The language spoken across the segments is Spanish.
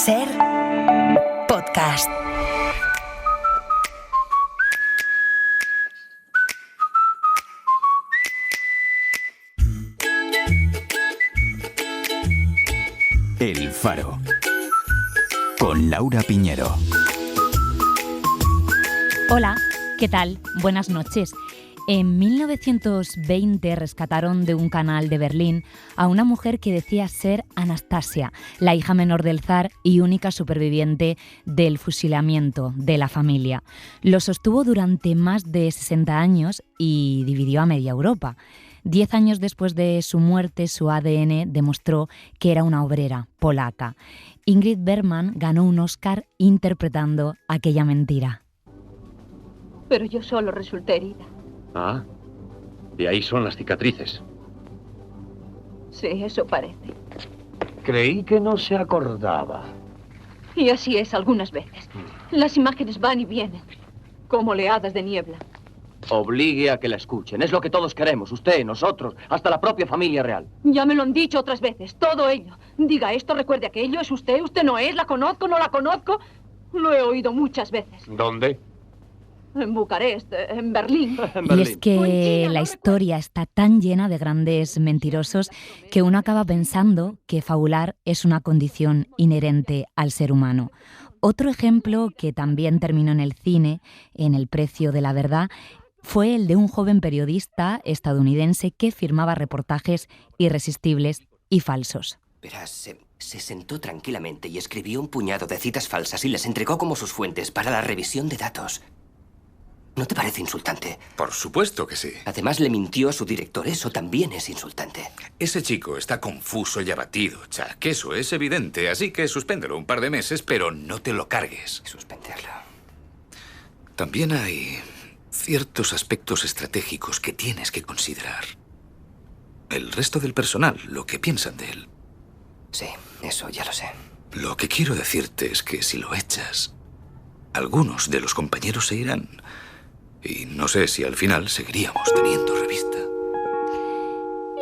Ser podcast. El Faro, con Laura Piñero. Hola, ¿qué tal? Buenas noches. En 1920 rescataron de un canal de Berlín a una mujer que decía ser Anastasia, la hija menor del zar y única superviviente del fusilamiento de la familia. Lo sostuvo durante más de 60 años y dividió a media Europa. 10 años después de su muerte, su ADN demostró que era una obrera polaca. Ingrid Bergman ganó un Oscar interpretando aquella mentira. Pero yo solo resulté herida. Ah, de ahí son las cicatrices. Sí, eso parece. Creí que no se acordaba. Y así es algunas veces. Las imágenes van y vienen, como oleadas de niebla. Obligue a que la escuchen. Es lo que todos queremos. Usted, nosotros, hasta la propia familia real. Ya me lo han dicho otras veces, todo ello. Diga esto, recuerde aquello. ¿Es usted? ¿Usted no es? ¿La conozco? ¿No la conozco? Lo he oído muchas veces. ¿Dónde? En Bucarest, en Berlín. Y es que la historia está tan llena de grandes mentirosos que uno acaba pensando que fabular es una condición inherente al ser humano. Otro ejemplo que también terminó en el cine, en El precio de la verdad, fue el de un joven periodista estadounidense que firmaba reportajes irresistibles y falsos. Verás, se sentó tranquilamente y escribió un puñado de citas falsas y las entregó como sus fuentes para la revisión de datos. ¿No te parece insultante? Por supuesto que sí. Además, le mintió a su director. Eso también es insultante. Ese chico está confuso y abatido, Chuck. Eso es evidente, así que suspéndelo un par de meses, pero no te lo cargues. Suspenderlo. También hay ciertos aspectos estratégicos que tienes que considerar. El resto del personal, lo que piensan de él. Sí, eso ya lo sé. Lo que quiero decirte es que si lo echas, algunos de los compañeros se irán. Y no sé si al final seguiríamos teniendo revista.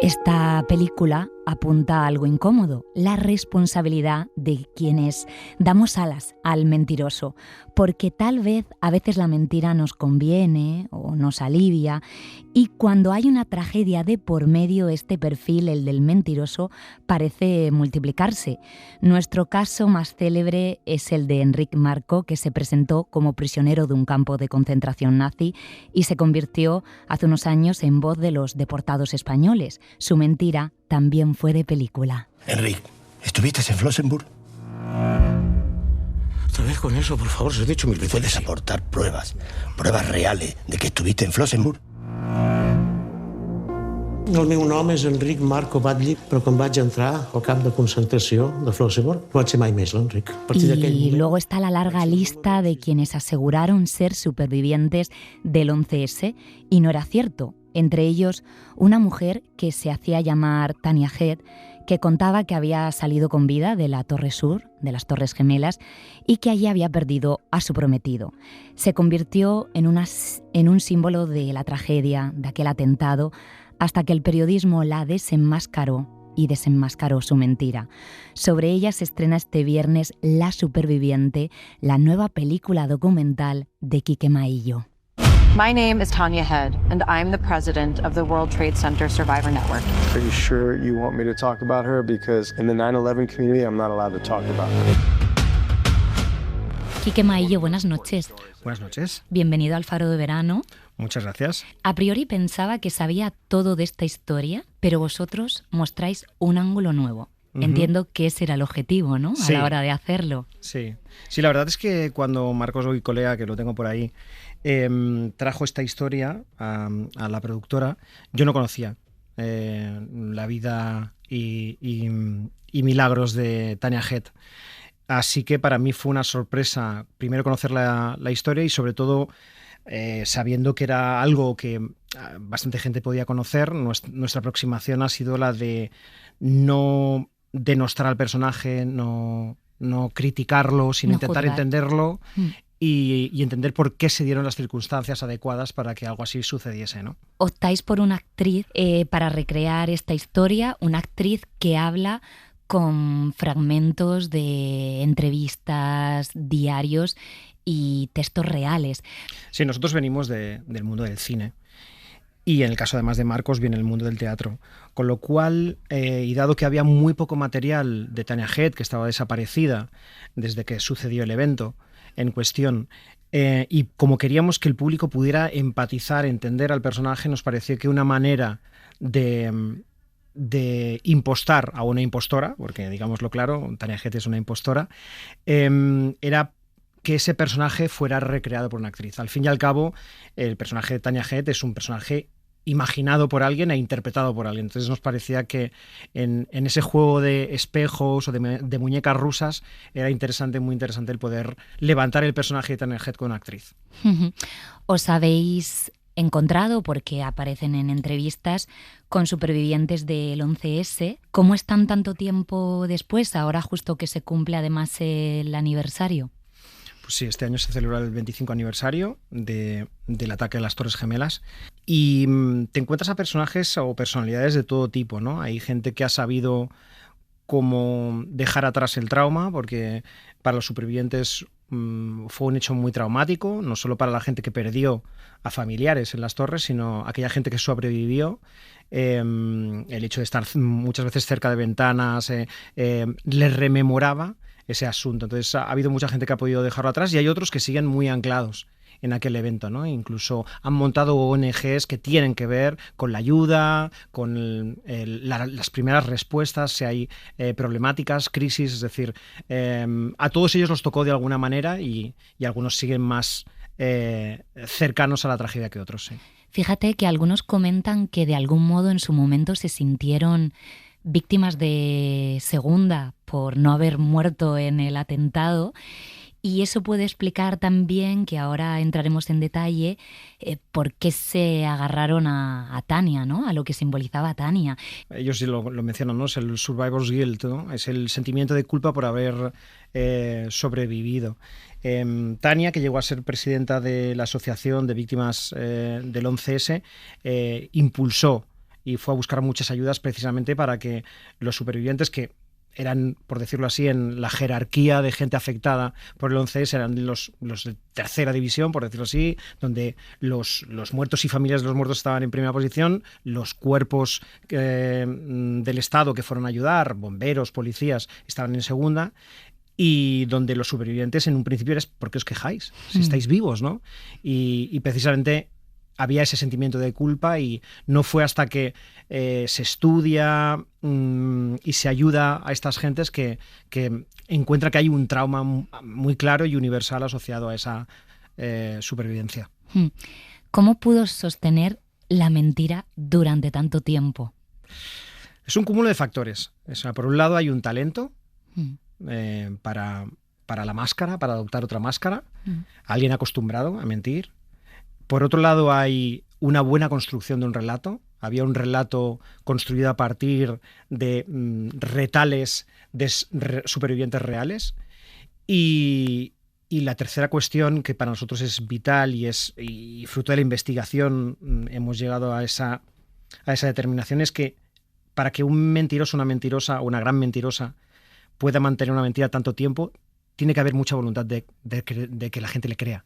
Esta película apunta a algo incómodo, la responsabilidad de quienes damos alas al mentiroso, porque tal vez a veces la mentira nos conviene o nos alivia, y cuando hay una tragedia de por medio, este perfil, el del mentiroso, parece multiplicarse. Nuestro caso más célebre es el de Enric Marco, que se presentó como prisionero de un campo de concentración nazi y se convirtió hace unos años en voz de los deportados españoles. Su mentira también fue de película. Enric, ¿estuviste en Flossenburg? Otra vez con eso, por favor, se lo he dicho mil veces. ¿Puedes aportar pruebas reales de que estuviste en Flossenburg? El meu nom és Enric Marco Batlle, però quan vaig entrar al camp de concentració de Flossenburg, no vaig ser mai més l'Enric. Y luego está la larga lista de quienes aseguraron ser supervivientes del 11S y no era cierto. Entre ellos, una mujer que se hacía llamar Tania Head, que contaba que había salido con vida de la Torre Sur, de las Torres Gemelas, y que allí había perdido a su prometido. Se convirtió en un símbolo de la tragedia, de aquel atentado, hasta que el periodismo la desenmascaró y desenmascaró su mentira. Sobre ella se estrena este viernes La Superviviente, la nueva película documental de Quique Maillo. My name is Tanya Head, and I'm the president of the World Trade Center Survivor Network. Are you sure you want me to talk about her? Because in the 9/11 community, I'm not allowed to talk about her. Quique Maillo, buenas noches. Buenas noches. Bienvenido al Faro de Verano. Muchas gracias. A priori pensaba que sabía todo de esta historia, pero vosotros mostráis un ángulo nuevo. Entiendo que ese era el objetivo, ¿no? A la hora de hacerlo. Sí, la verdad es que cuando Marcos Goicolea, que lo tengo por ahí, trajo esta historia a la productora, yo no conocía la vida y milagros de Tania Head. Así que para mí fue una sorpresa primero conocer la historia y sobre todo sabiendo que era algo que bastante gente podía conocer. Nuestra aproximación ha sido la de no denostar al personaje, no criticarlo, sino intentar entenderlo y entender por qué se dieron las circunstancias adecuadas para que algo así sucediese, ¿no? Optáis por una actriz para recrear esta historia, una actriz que habla con fragmentos de entrevistas, diarios y textos reales. Sí, nosotros venimos del mundo del cine. Y en el caso además de Marcos viene el mundo del teatro. Con lo cual, y dado que había muy poco material de Tania Head, que estaba desaparecida desde que sucedió el evento en cuestión, y como queríamos que el público pudiera empatizar, entender al personaje, nos pareció que una manera de impostar a una impostora, porque digámoslo claro, Tania Head es una impostora, era que ese personaje fuera recreado por una actriz. Al fin y al cabo, el personaje de Tania Head es un personaje imaginado por alguien e interpretado por alguien. Entonces nos parecía que en ese juego de espejos o de muñecas rusas era interesante, muy interesante el poder levantar el personaje de Tania Head con una actriz. ¿Os habéis encontrado, porque aparecen en entrevistas, con supervivientes del 11S? ¿Cómo están tanto tiempo después, ahora justo que se cumple además el aniversario? Pues sí, este año se celebra el 25 aniversario del ataque a las Torres Gemelas y te encuentras a personajes o personalidades de todo tipo, ¿no? Hay gente que ha sabido cómo dejar atrás el trauma, porque para los supervivientes fue un hecho muy traumático, no solo para la gente que perdió a familiares en las torres, sino aquella gente que sobrevivió. El hecho de estar muchas veces cerca de ventanas les rememoraba ese asunto. Entonces ha habido mucha gente que ha podido dejarlo atrás y hay otros que siguen muy anclados en aquel evento, ¿no? Incluso han montado ONGs que tienen que ver con la ayuda, con las primeras respuestas, si hay problemáticas, crisis, es decir, a todos ellos los tocó de alguna manera y algunos siguen más cercanos a la tragedia que otros. Sí. Fíjate que algunos comentan que de algún modo en su momento se sintieron víctimas de segunda por no haber muerto en el atentado, y eso puede explicar también, que ahora entraremos en detalle, por qué se agarraron a Tania, ¿no? A lo que simbolizaba Tania. Ellos sí lo mencionan, ¿no? Es el survivor's guilt, ¿no? Es el sentimiento de culpa por haber sobrevivido. Tania, que llegó a ser presidenta de la Asociación de Víctimas del 11S, impulsó y fue a buscar muchas ayudas precisamente para que los supervivientes, que eran, por decirlo así, en la jerarquía de gente afectada por el 11S, eran los de tercera división, por decirlo así, donde los muertos y familias de los muertos estaban en primera posición, los cuerpos del Estado que fueron a ayudar, bomberos, policías, estaban en segunda, y donde los supervivientes en un principio eres, ¿por qué os quejáis? Si estáis vivos, ¿no? Y precisamente había ese sentimiento de culpa, y no fue hasta que se estudia y se ayuda a estas gentes que encuentra que hay un trauma muy claro y universal asociado a esa supervivencia. ¿Cómo pudo sostener la mentira durante tanto tiempo? Es un cúmulo de factores. O sea, por un lado hay un talento para la máscara, para adoptar otra máscara, alguien acostumbrado a mentir. Por otro lado, hay una buena construcción de un relato. Había un relato construido a partir de retales de supervivientes reales. Y la tercera cuestión, que para nosotros es vital y fruto de la investigación hemos llegado a esa determinación, es que para que un mentiroso, una mentirosa o una gran mentirosa pueda mantener una mentira tanto tiempo, tiene que haber mucha voluntad de que la gente le crea.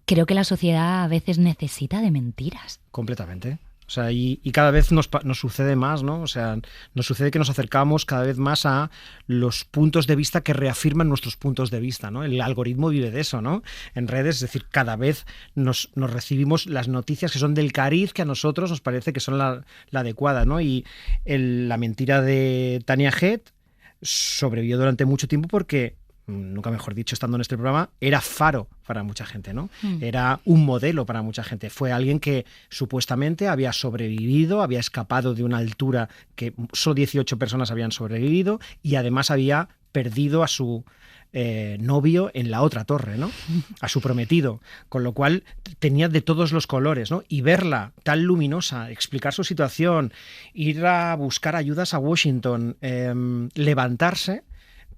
Creo que la sociedad a veces necesita de mentiras. Completamente. O sea, y cada vez nos sucede más, ¿no? O sea, nos sucede que nos acercamos cada vez más a los puntos de vista que reafirman nuestros puntos de vista, ¿no? El algoritmo vive de eso, ¿no? En redes, es decir, cada vez nos recibimos las noticias que son del cariz que a nosotros nos parece que son la adecuada, ¿no? Y la mentira de Tania Head sobrevivió durante mucho tiempo porque, nunca mejor dicho, estando en este programa, era faro para mucha gente, ¿no? Era un modelo para mucha gente. Fue alguien que supuestamente había sobrevivido, había escapado de una altura que solo 18 personas habían sobrevivido, y además había perdido a su novio en la otra torre, ¿no? A su prometido, con lo cual tenía de todos los colores, ¿no? Y verla tan luminosa, explicar su situación, ir a buscar ayudas a Washington, levantarse,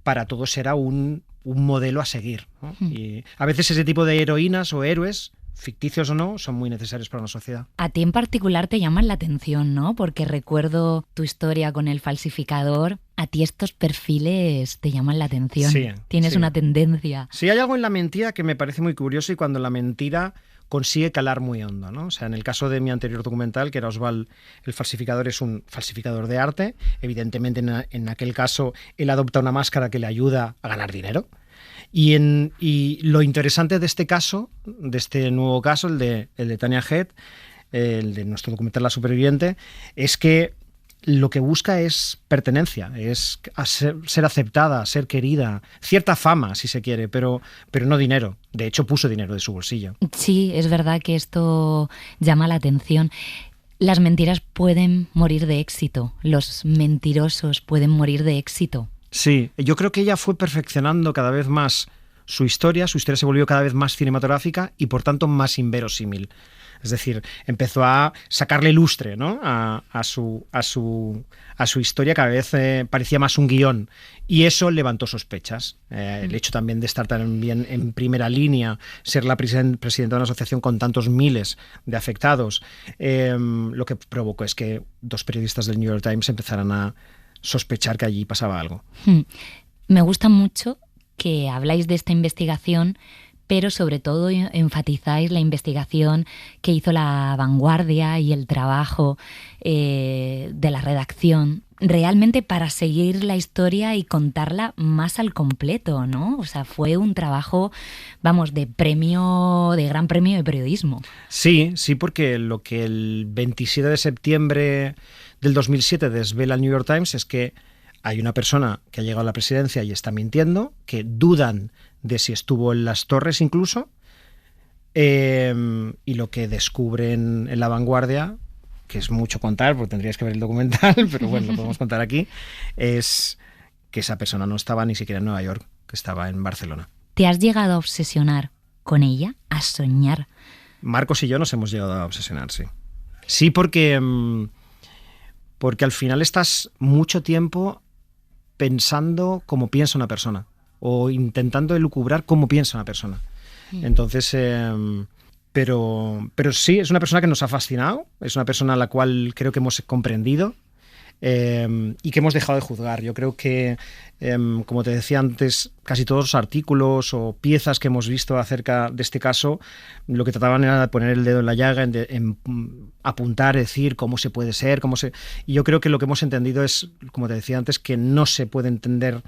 para todos era un modelo a seguir, ¿no? Y a veces ese tipo de heroínas o héroes ficticios o no, son muy necesarios para una sociedad. A ti en particular te llaman la atención, ¿no? Porque recuerdo tu historia con el falsificador. A ti estos perfiles te llaman la atención. Sí, Tienes una tendencia. Sí, hay algo en la mentira que me parece muy curioso y cuando la mentira consigue calar muy hondo, ¿no? O sea, en el caso de mi anterior documental, que era Oswald el falsificador, es un falsificador de arte. Evidentemente, en aquel caso, él adopta una máscara que le ayuda a ganar dinero. Y lo interesante de este caso, de este nuevo caso, el de Tanya Head, el de nuestro documental La Superviviente, es que lo que busca es pertenencia, es ser aceptada, ser querida, cierta fama, si se quiere, pero no dinero. De hecho, puso dinero de su bolsillo. Sí, es verdad que esto llama la atención. Las mentiras pueden morir de éxito, los mentirosos pueden morir de éxito. Sí, yo creo que ella fue perfeccionando cada vez más su historia se volvió cada vez más cinematográfica y por tanto más inverosímil. Es decir, empezó a sacarle lustre, ¿no? a su historia, cada vez parecía más un guión. Y eso levantó sospechas. El hecho también de estar tan bien en primera línea, ser la presidenta de una asociación con tantos miles de afectados, lo que provocó es que 2 periodistas del New York Times empezaran a sospechar que allí pasaba algo. Me gusta mucho que habláis de esta investigación, pero sobre todo enfatizáis la investigación que hizo La Vanguardia y el trabajo de la redacción, realmente para seguir la historia y contarla más al completo, ¿no? O sea, fue un trabajo, vamos, de gran premio de periodismo. Sí, porque lo que el 27 de septiembre del 2007 desvela el New York Times es que hay una persona que ha llegado a la presidencia y está mintiendo, que dudan de si estuvo en las torres incluso, y lo que descubren en La Vanguardia, que es mucho contar, porque tendríais que ver el documental, pero bueno, lo podemos contar aquí, es que esa persona no estaba ni siquiera en Nueva York, que estaba en Barcelona. ¿Te has llegado a obsesionar con ella? ¿A soñar? Marcos y yo nos hemos llegado a obsesionar, sí. Sí, porque al final estás mucho tiempo pensando cómo piensa una persona o intentando elucubrar cómo piensa una persona. Entonces, pero sí, es una persona que nos ha fascinado, es una persona a la cual creo que hemos comprendido y que hemos dejado de juzgar. Yo creo que, como te decía antes, casi todos los artículos o piezas que hemos visto acerca de este caso, lo que trataban era de poner el dedo en la llaga, en apuntar, decir cómo se puede ser, Y yo creo que lo que hemos entendido es, como te decía antes, que no se puede entender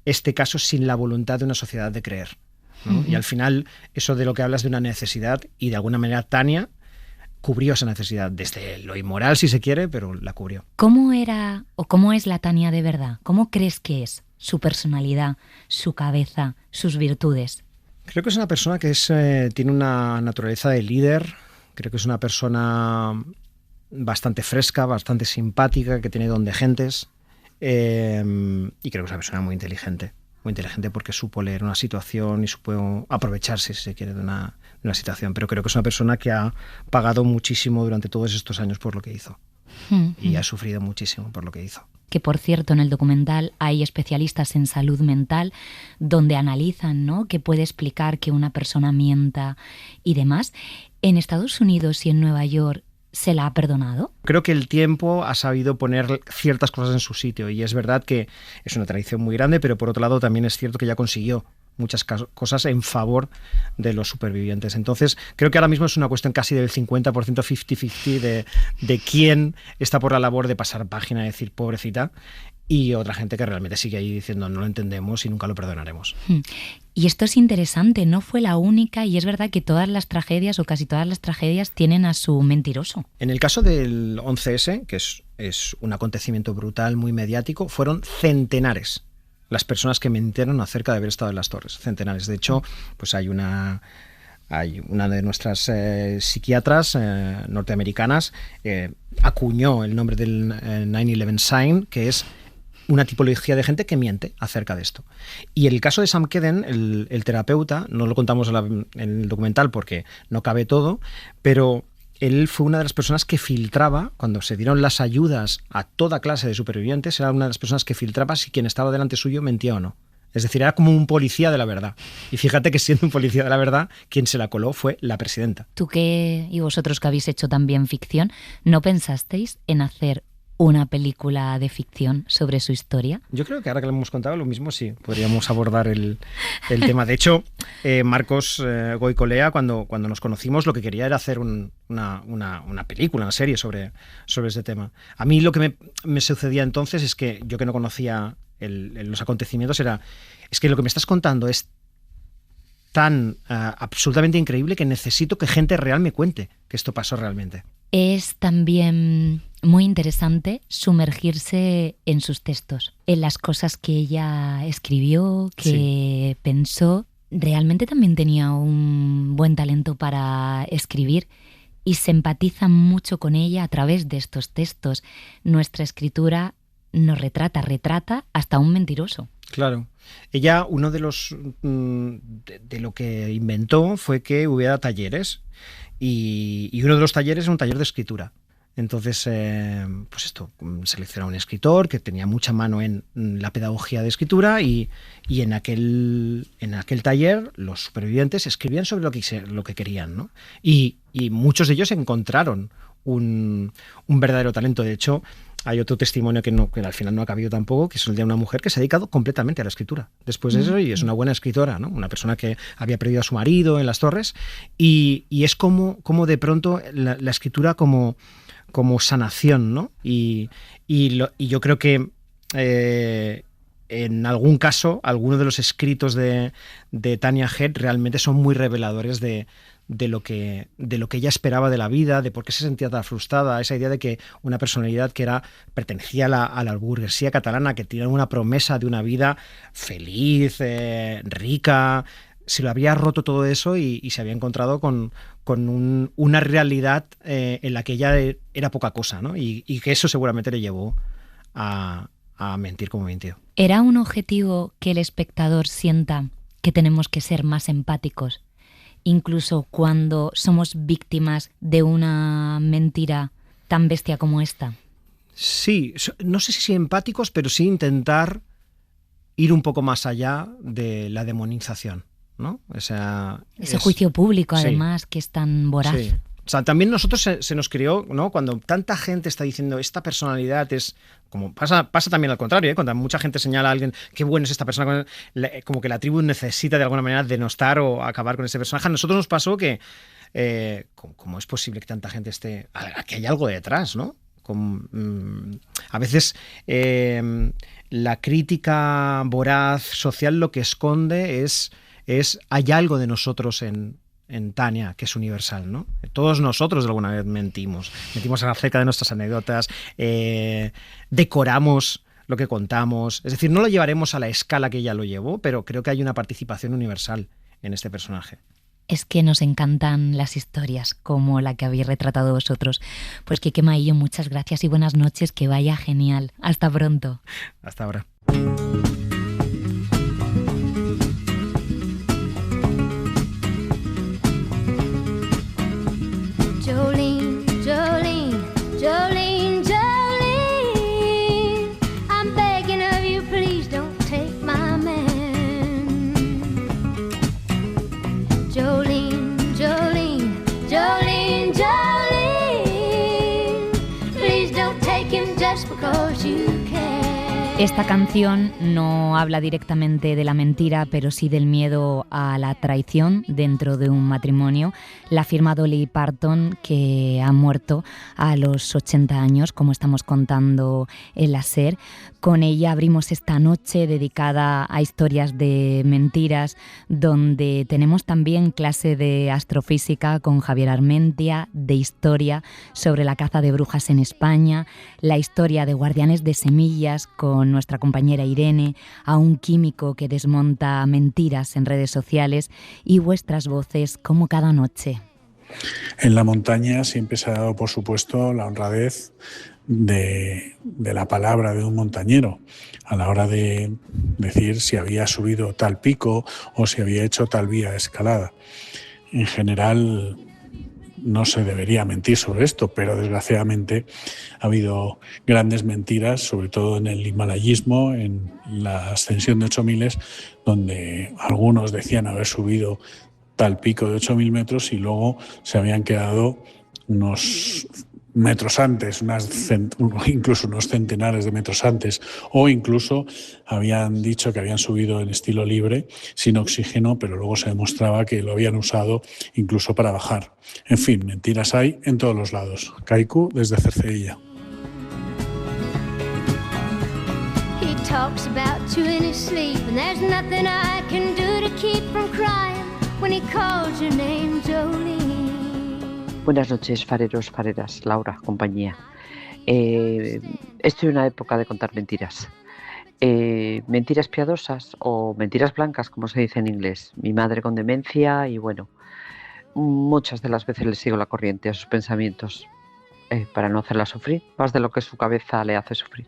este caso sin la voluntad de una sociedad de creer, ¿no? Y al final, eso de lo que hablas de una necesidad, y de alguna manera Tanya cubrió esa necesidad, desde lo inmoral si se quiere, pero la cubrió. ¿Cómo era o cómo es la Tanya de verdad? ¿Cómo crees que es su personalidad, su cabeza, sus virtudes? Creo que es una persona que tiene una naturaleza de líder, creo que es una persona bastante fresca, bastante simpática, que tiene don de gentes, y creo que es una persona muy inteligente porque supo leer una situación y supo aprovecharse, si se quiere, de una situación. Pero creo que es una persona que ha pagado muchísimo durante todos estos años por lo que hizo. Y ha sufrido muchísimo por lo que hizo. Que, por cierto, en el documental hay especialistas en salud mental donde analizan, ¿no?, qué puede explicar que una persona mienta y demás. En Estados Unidos y en Nueva York, ¿se la ha perdonado? Creo que el tiempo ha sabido poner ciertas cosas en su sitio, y es verdad que es una tradición muy grande, pero por otro lado también es cierto que ya consiguió muchas cosas en favor de los supervivientes. Entonces, creo que ahora mismo es una cuestión casi del 50%, 50-50 de quién está por la labor de pasar página y decir pobrecita, y otra gente que realmente sigue ahí diciendo no lo entendemos y nunca lo perdonaremos. Y esto es interesante, no fue la única, y es verdad que todas las tragedias o casi todas las tragedias tienen a su mentiroso. En el caso del 11S, que es un acontecimiento brutal, muy mediático, fueron centenares las personas que mintieron acerca de haber estado en las torres, centenares. De hecho, pues hay una de nuestras psiquiatras norteamericanas acuñó el nombre del 9/11 sign, que es una tipología de gente que miente acerca de esto. Y el caso de Sam Keden, el terapeuta, no lo contamos en el documental porque no cabe todo, pero él fue una de las personas que filtraba, cuando se dieron las ayudas a toda clase de supervivientes, era una de las personas que filtraba si quien estaba delante suyo mentía o no. Es decir, era como un policía de la verdad. Y fíjate que siendo un policía de la verdad, quien se la coló fue la presidenta. Tú y vosotros que habéis hecho también ficción, ¿no pensasteis en hacer una película de ficción sobre su historia? Yo creo que ahora que lo hemos contado, lo mismo sí, podríamos abordar el tema. De hecho, Marcos Goicolea, cuando nos conocimos, lo que quería era hacer una película, una serie sobre ese tema. A mí lo que me sucedía entonces es que yo que no conocía los acontecimientos es que lo que me estás contando es tan absolutamente increíble que necesito que gente real me cuente que esto pasó realmente. Es también muy interesante sumergirse en sus textos, en las cosas que ella escribió, que pensó. Realmente también tenía un buen talento para escribir y se empatiza mucho con ella a través de estos textos. Nuestra escritura nos retrata hasta un mentiroso. Claro. Ella, uno de lo que inventó fue que hubiera talleres y uno de los talleres era un taller de escritura. Entonces, pues esto, seleccionó un escritor que tenía mucha mano en la pedagogía de escritura y en aquel taller los supervivientes escribían sobre lo que querían, ¿no? Y muchos de ellos encontraron un verdadero talento. De hecho, hay otro testimonio que al final no ha cabido tampoco, que es el de una mujer que se ha dedicado completamente a la escritura después de eso, y es una buena escritora, ¿no? Una persona que había perdido a su marido en las torres, y es como de pronto la escritura como sanación, ¿no? Y yo creo que en algún caso, algunos de los escritos de Tanya Head realmente son muy reveladores de lo que ella esperaba de la vida, de por qué se sentía tan frustrada, esa idea de que una personalidad que pertenecía a la burguesía catalana, que tenía una promesa de una vida feliz, rica, se lo había roto todo eso y se había encontrado con una realidad en la que ella era poca cosa, ¿no? Y que eso seguramente le llevó a mentir como mintió. ¿Era un objetivo que el espectador sienta que tenemos que ser más empáticos, incluso cuando somos víctimas de una mentira tan bestia como esta? Sí, no sé si empáticos, pero sí intentar ir un poco más allá de la demonización, ¿no? Ese juicio público, además, sí, que es tan voraz. Sí. O sea, también nosotros se nos crió, ¿no? Cuando tanta gente está diciendo esta personalidad es como pasa también al contrario, ¿eh? Cuando mucha gente señala a alguien qué bueno es esta persona, como que la tribu necesita de alguna manera denostar o acabar con ese personaje. A nosotros nos pasó que ¿cómo es posible que tanta gente esté, que hay algo detrás, ¿no? A veces la crítica voraz social lo que esconde es hay algo de nosotros en Tanya, que es universal, ¿no? Todos nosotros de alguna vez mentimos acerca de nuestras anécdotas, decoramos lo que contamos, es decir, no lo llevaremos a la escala que ella lo llevó, pero creo que hay una participación universal en este personaje. Es que nos encantan las historias como la que habéis retratado vosotros. Pues Quique Maillo, muchas gracias y buenas noches, que vaya genial. Hasta pronto. Hasta ahora. Jolene, Jolene, Jolene, Jolene, I'm begging of you, please don't take my man. Jolene, Jolene, Jolene, Jolene, please don't take him just because you can. Esta canción no habla directamente de la mentira, pero sí del miedo a la traición dentro de un matrimonio. La firma Dolly Parton, que ha muerto a los 80 años, como estamos contando en la SER. Con ella abrimos esta noche dedicada a historias de mentiras, donde tenemos también clase de astrofísica con Javier Armentia, de historia sobre la caza de brujas en España, la historia de Guardianes de Semillas con nuestra compañera Irene, a un químico que desmonta mentiras en redes sociales, y vuestras voces como cada noche. En la montaña siempre se ha dado, por supuesto, la honradez de la palabra de un montañero a la hora de decir si había subido tal pico o si había hecho tal vía de escalada. En general, no se debería mentir sobre esto, pero desgraciadamente ha habido grandes mentiras, sobre todo en el himalayismo, en la ascensión de 8000, donde algunos decían haber subido tal pico de 8000 metros y luego se habían quedado unos metros antes, incluso unos centenares de metros antes, o incluso habían dicho que habían subido en estilo libre, sin oxígeno, pero luego se demostraba que lo habían usado incluso para bajar. En fin, mentiras hay en todos los lados. Kaiku, desde Cercedilla. He talks about you in his sleep, and there's nothing I can do to keep from crying when he calls your name, Jolene. Buenas noches, fareros, fareras, Laura, compañía. Estoy en una época de contar mentiras. Mentiras piadosas o mentiras blancas, como se dice en inglés. Mi madre con demencia y bueno, muchas de las veces le sigo la corriente a sus pensamientos para no hacerla sufrir, más de lo que su cabeza le hace sufrir.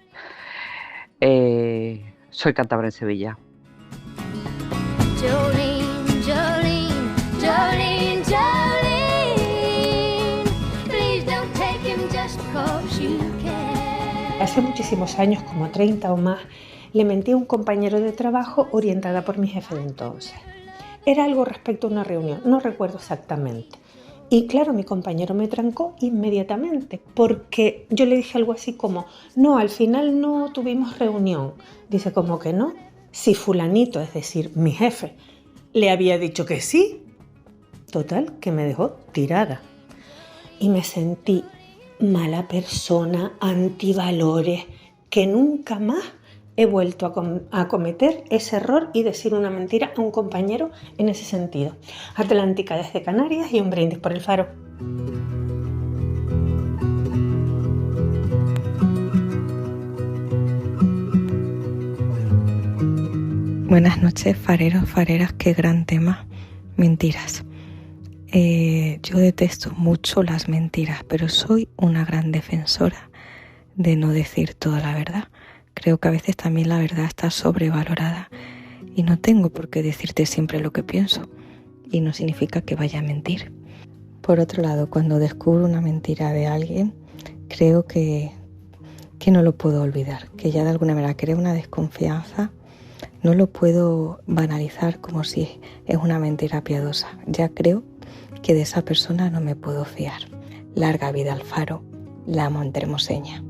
Soy cántabra en Sevilla. Jolene, Jolene, Jolene, Jolene. Hace muchísimos años, como 30 o más, le mentí a un compañero de trabajo orientada por mi jefe de entonces. Era algo respecto a una reunión, no recuerdo exactamente. Y claro, mi compañero me trancó inmediatamente porque yo le dije algo así como, no, al final no tuvimos reunión. Dice, ¿cómo que no? Si fulanito, es decir, mi jefe, le había dicho que sí. Total, que me dejó tirada. Y me sentí mala persona, antivalores, que nunca más he vuelto a cometer ese error y decir una mentira a un compañero en ese sentido. Atlántica desde Canarias y un brindis por el Faro. Buenas noches, fareros, fareras, qué gran tema, mentiras. Yo detesto mucho las mentiras, pero soy una gran defensora de no decir toda la verdad. Creo que a veces también la verdad está sobrevalorada y no tengo por qué decirte siempre lo que pienso y no significa que vaya a mentir. Por otro lado, cuando descubro una mentira de alguien, creo que no lo puedo olvidar, que ya de alguna manera crea una desconfianza. No lo puedo banalizar como si es una mentira piadosa. Ya creo que de esa persona no me puedo fiar. Larga vida al Faro, la montermoseña.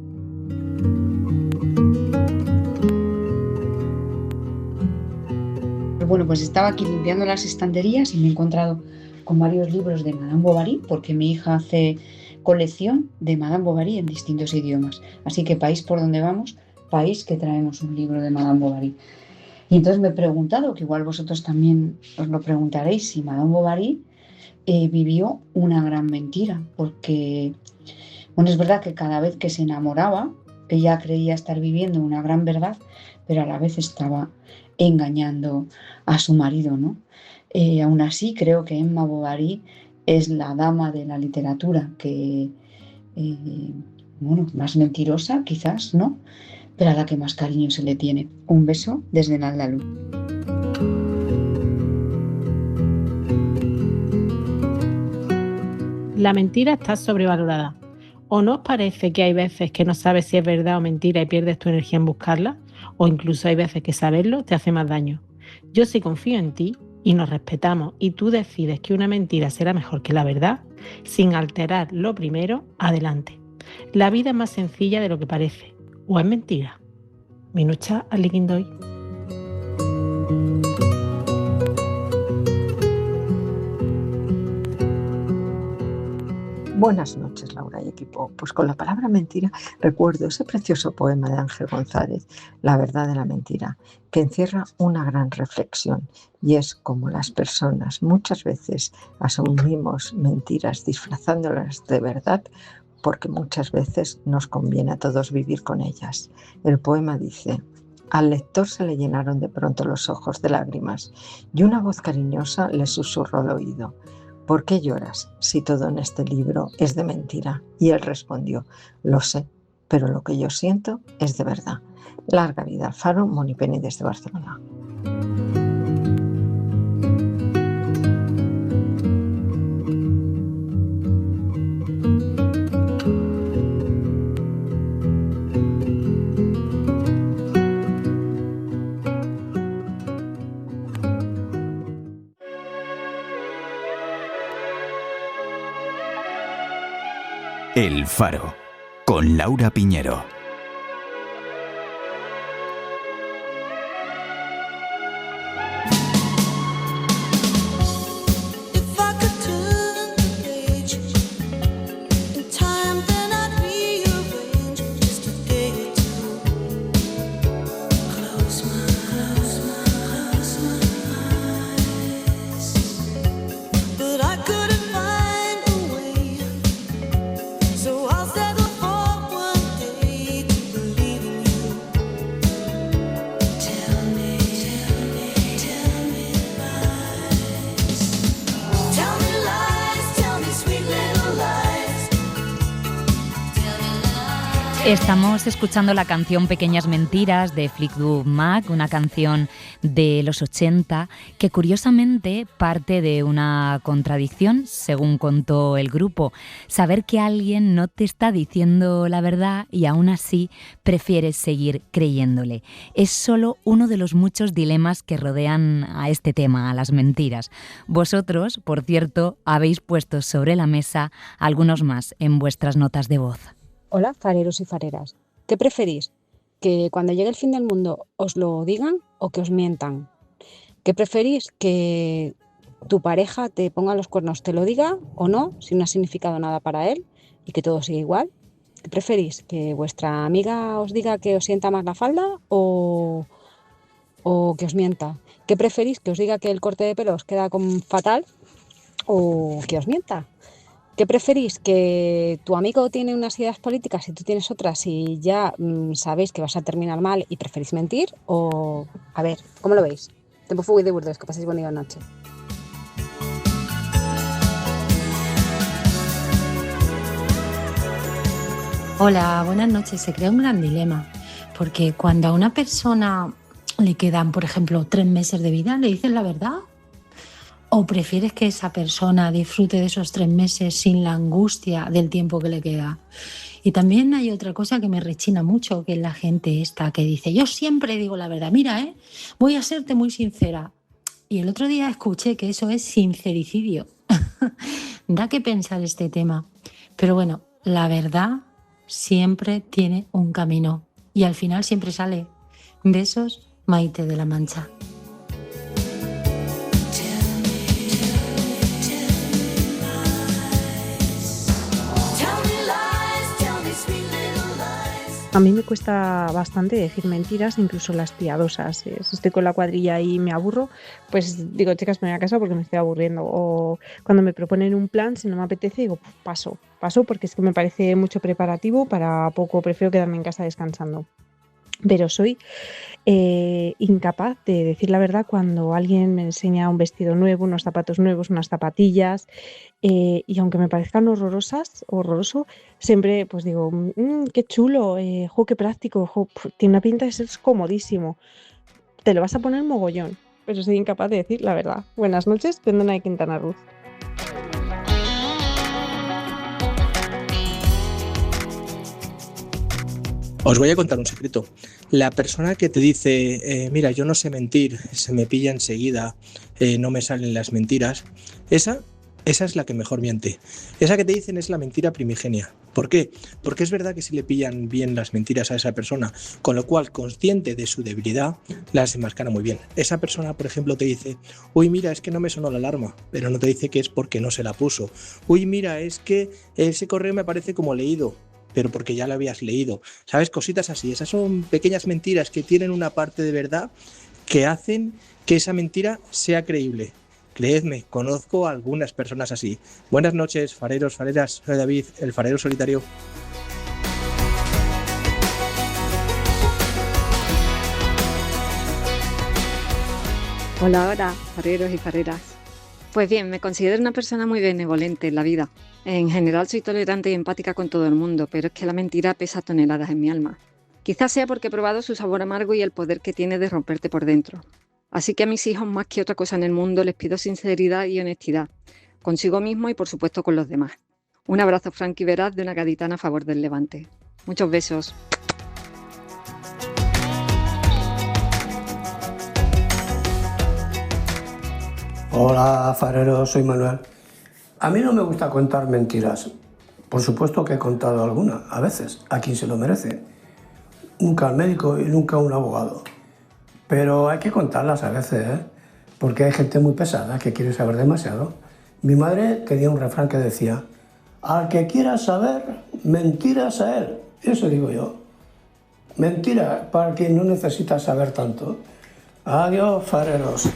Bueno, pues estaba aquí limpiando las estanterías y me he encontrado con varios libros de Madame Bovary, porque mi hija hace colección de Madame Bovary en distintos idiomas. Así que país por donde vamos, país que traemos un libro de Madame Bovary. Y entonces me he preguntado, que igual vosotros también os lo preguntaréis, si Madame Bovary vivió una gran mentira, porque bueno, es verdad que cada vez que se enamoraba, ella creía estar viviendo una gran verdad, pero a la vez estaba engañando a su marido, ¿no? Aún así, creo que Emma Bovary es la dama de la literatura que, bueno, más mentirosa, quizás, ¿no? Pero a la que más cariño se le tiene. Un beso desde Naldalú. La mentira está sobrevalorada. ¿O no os parece que hay veces que no sabes si es verdad o mentira y pierdes tu energía en buscarla? O incluso hay veces que saberlo te hace más daño. Yo sí confío en ti y nos respetamos y tú decides que una mentira será mejor que la verdad, sin alterar lo primero, adelante. La vida es más sencilla de lo que parece. ¿O es mentira? Minucha alikindoy. Buenas noches, Laura y equipo. Pues con la palabra mentira recuerdo ese precioso poema de Ángel González, La verdad de la mentira, que encierra una gran reflexión y es como las personas muchas veces asumimos mentiras disfrazándolas de verdad porque muchas veces nos conviene a todos vivir con ellas. El poema dice: al lector se le llenaron de pronto los ojos de lágrimas y una voz cariñosa le susurró al oído: ¿por qué lloras si todo en este libro es de mentira? Y él respondió: lo sé, pero lo que yo siento es de verdad. Larga vida al Faro, Moni Penny desde Barcelona. El Faro, con Laura Piñero. Estamos escuchando la canción Pequeñas Mentiras de Fleetwood Mac, una canción de los 80 que curiosamente parte de una contradicción, según contó el grupo. Saber que alguien no te está diciendo la verdad y aún así prefieres seguir creyéndole. Es solo uno de los muchos dilemas que rodean a este tema, a las mentiras. Vosotros, por cierto, habéis puesto sobre la mesa algunos más en vuestras notas de voz. Hola, fareros y fareras. ¿Qué preferís? ¿Que cuando llegue el fin del mundo os lo digan o que os mientan? ¿Qué preferís? ¿Que tu pareja te ponga los cuernos, te lo diga o no, si no ha significado nada para él y que todo siga igual? ¿Qué preferís? ¿Que vuestra amiga os diga que os sienta más la falda o que os mienta? ¿Qué preferís? ¿Que os diga que el corte de pelo os queda fatal o que os mienta? ¿Qué preferís? ¿Que tu amigo tiene unas ideas políticas y tú tienes otras y ya sabéis que vas a terminar mal y preferís mentir? O, a ver, ¿cómo lo veis? Tempo fugui de Burdeos, que paséis bonita noche. Hola, buenas noches. Se crea un gran dilema, porque cuando a una persona le quedan, por ejemplo, 3 meses de vida, ¿le dices la verdad? ¿O prefieres que esa persona disfrute de esos 3 meses sin la angustia del tiempo que le queda? Y también hay otra cosa que me rechina mucho, que es la gente esta que dice: yo siempre digo la verdad, mira, voy a serte muy sincera. Y el otro día escuché que eso es sincericidio. Da que pensar este tema. Pero bueno, la verdad siempre tiene un camino y al final siempre sale. Besos, Maite de la Mancha. A mí me cuesta bastante decir mentiras, incluso las piadosas. Si estoy con la cuadrilla y me aburro, pues digo, chicas, me voy a casa porque me estoy aburriendo. O cuando me proponen un plan, si no me apetece, digo, paso porque es que me parece mucho preparativo, para poco prefiero quedarme en casa descansando. Pero soy incapaz de decir la verdad cuando alguien me enseña un vestido nuevo, unos zapatos nuevos, unas zapatillas, y aunque me parezcan horroroso, siempre pues digo, qué chulo, qué práctico, tiene una pinta de ser comodísimo. Te lo vas a poner mogollón, pero soy incapaz de decir la verdad. Buenas noches, Pendona de Quintana Roo. Os voy a contar un secreto. La persona que te dice, mira, yo no sé mentir, se me pilla enseguida, no me salen las mentiras, esa es la que mejor miente. Esa que te dicen es la mentira primigenia. ¿Por qué? Porque es verdad que si le pillan bien las mentiras a esa persona, con lo cual, consciente de su debilidad, las enmascara muy bien. Esa persona, por ejemplo, te dice, uy, mira, es que no me sonó la alarma, pero no te dice que es porque no se la puso. Uy, mira, es que ese correo me parece como leído, pero porque ya lo habías leído. ¿Sabes? Cositas así. Esas son pequeñas mentiras que tienen una parte de verdad que hacen que esa mentira sea creíble. Creedme, conozco a algunas personas así. Buenas noches, fareros, fareras. Soy David, el farero solitario. Hola, fareros y fareras. Pues bien, me considero una persona muy benevolente en la vida. En general soy tolerante y empática con todo el mundo, pero es que la mentira pesa toneladas en mi alma. Quizás sea porque he probado su sabor amargo y el poder que tiene de romperte por dentro. Así que a mis hijos, más que otra cosa en el mundo, les pido sinceridad y honestidad, consigo mismo y por supuesto con los demás. Un abrazo franco y veraz de una gaditana a favor del Levante. Muchos besos. Hola, farero, soy Manuel. A mí no me gusta contar mentiras, Por supuesto que he contado alguna, a veces, a quien se lo merece. Nunca al médico y nunca a un abogado. Pero hay que contarlas a veces, ¿eh? Porque hay gente muy pesada que quiere saber demasiado. Mi madre tenía un refrán que decía: al que quiera saber, mentiras a él. Eso digo yo. Mentira para quien no necesita saber tanto. Adiós, fareros.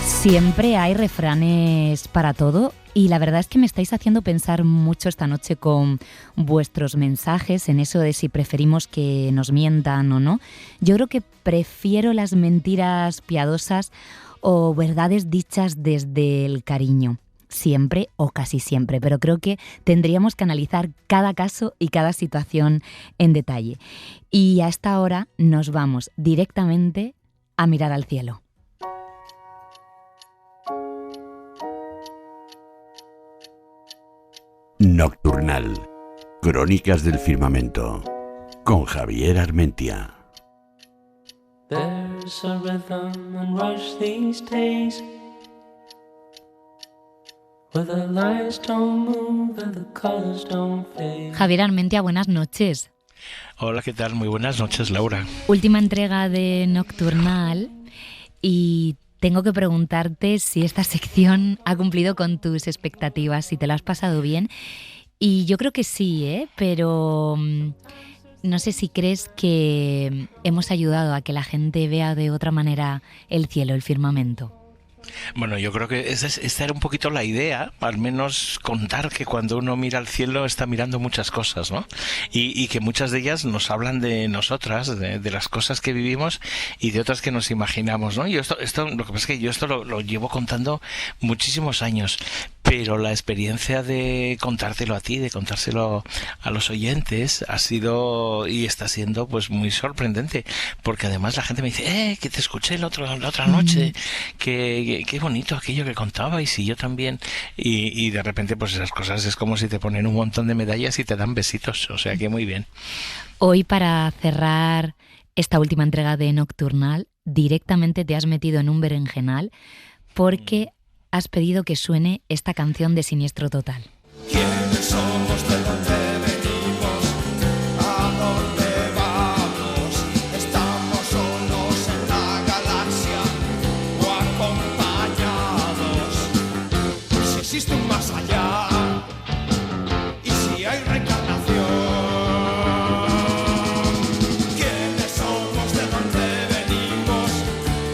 Siempre hay refranes para todo y la verdad es que me estáis haciendo pensar mucho esta noche con vuestros mensajes en eso de si preferimos que nos mientan o no. Yo creo que prefiero las mentiras piadosas o verdades dichas desde el cariño. Siempre o casi siempre, pero creo que tendríamos que analizar cada caso y cada situación en detalle. Y a esta hora nos vamos directamente a mirar al cielo. Nocturnal. Crónicas del firmamento. Con Javier Armentia. There's a rhythm and rush these days where the lights don't move and the colors don't fade. Javier Armentia, buenas noches. Hola, ¿qué tal? Muy buenas noches, Laura. Última entrega de Nocturnal y tengo que preguntarte si esta sección ha cumplido con tus expectativas, si te lo has pasado bien. Y yo creo que sí, pero no sé si crees que hemos ayudado a que la gente vea de otra manera el cielo, el firmamento. Bueno, yo creo que esta era un poquito la idea, al menos contar que cuando uno mira al cielo está mirando muchas cosas, ¿no? Y que muchas de ellas nos hablan de nosotras, de las cosas que vivimos y de otras que nos imaginamos, ¿no? Yo esto lo que pasa es que yo esto lo llevo contando muchísimos años, pero la experiencia de contártelo a ti, de contárselo a los oyentes, ha sido y está siendo pues muy sorprendente, porque además la gente me dice, que te escuché la otra noche, que qué bonito aquello que contaba, y si yo también, y de repente pues esas cosas es como si te ponen un montón de medallas y te dan besitos, o sea que muy bien. Hoy, para cerrar esta última entrega de Nocturnal, directamente te has metido en un berenjenal porque has pedido que suene esta canción de Siniestro Total. ¿Quiénes somos? ¿De dónde venimos? ¿A dónde vamos? ¿Estamos solos en la galaxia o acompañados? Si existe un más allá y si hay reencarnación. ¿Quiénes somos? ¿De dónde venimos?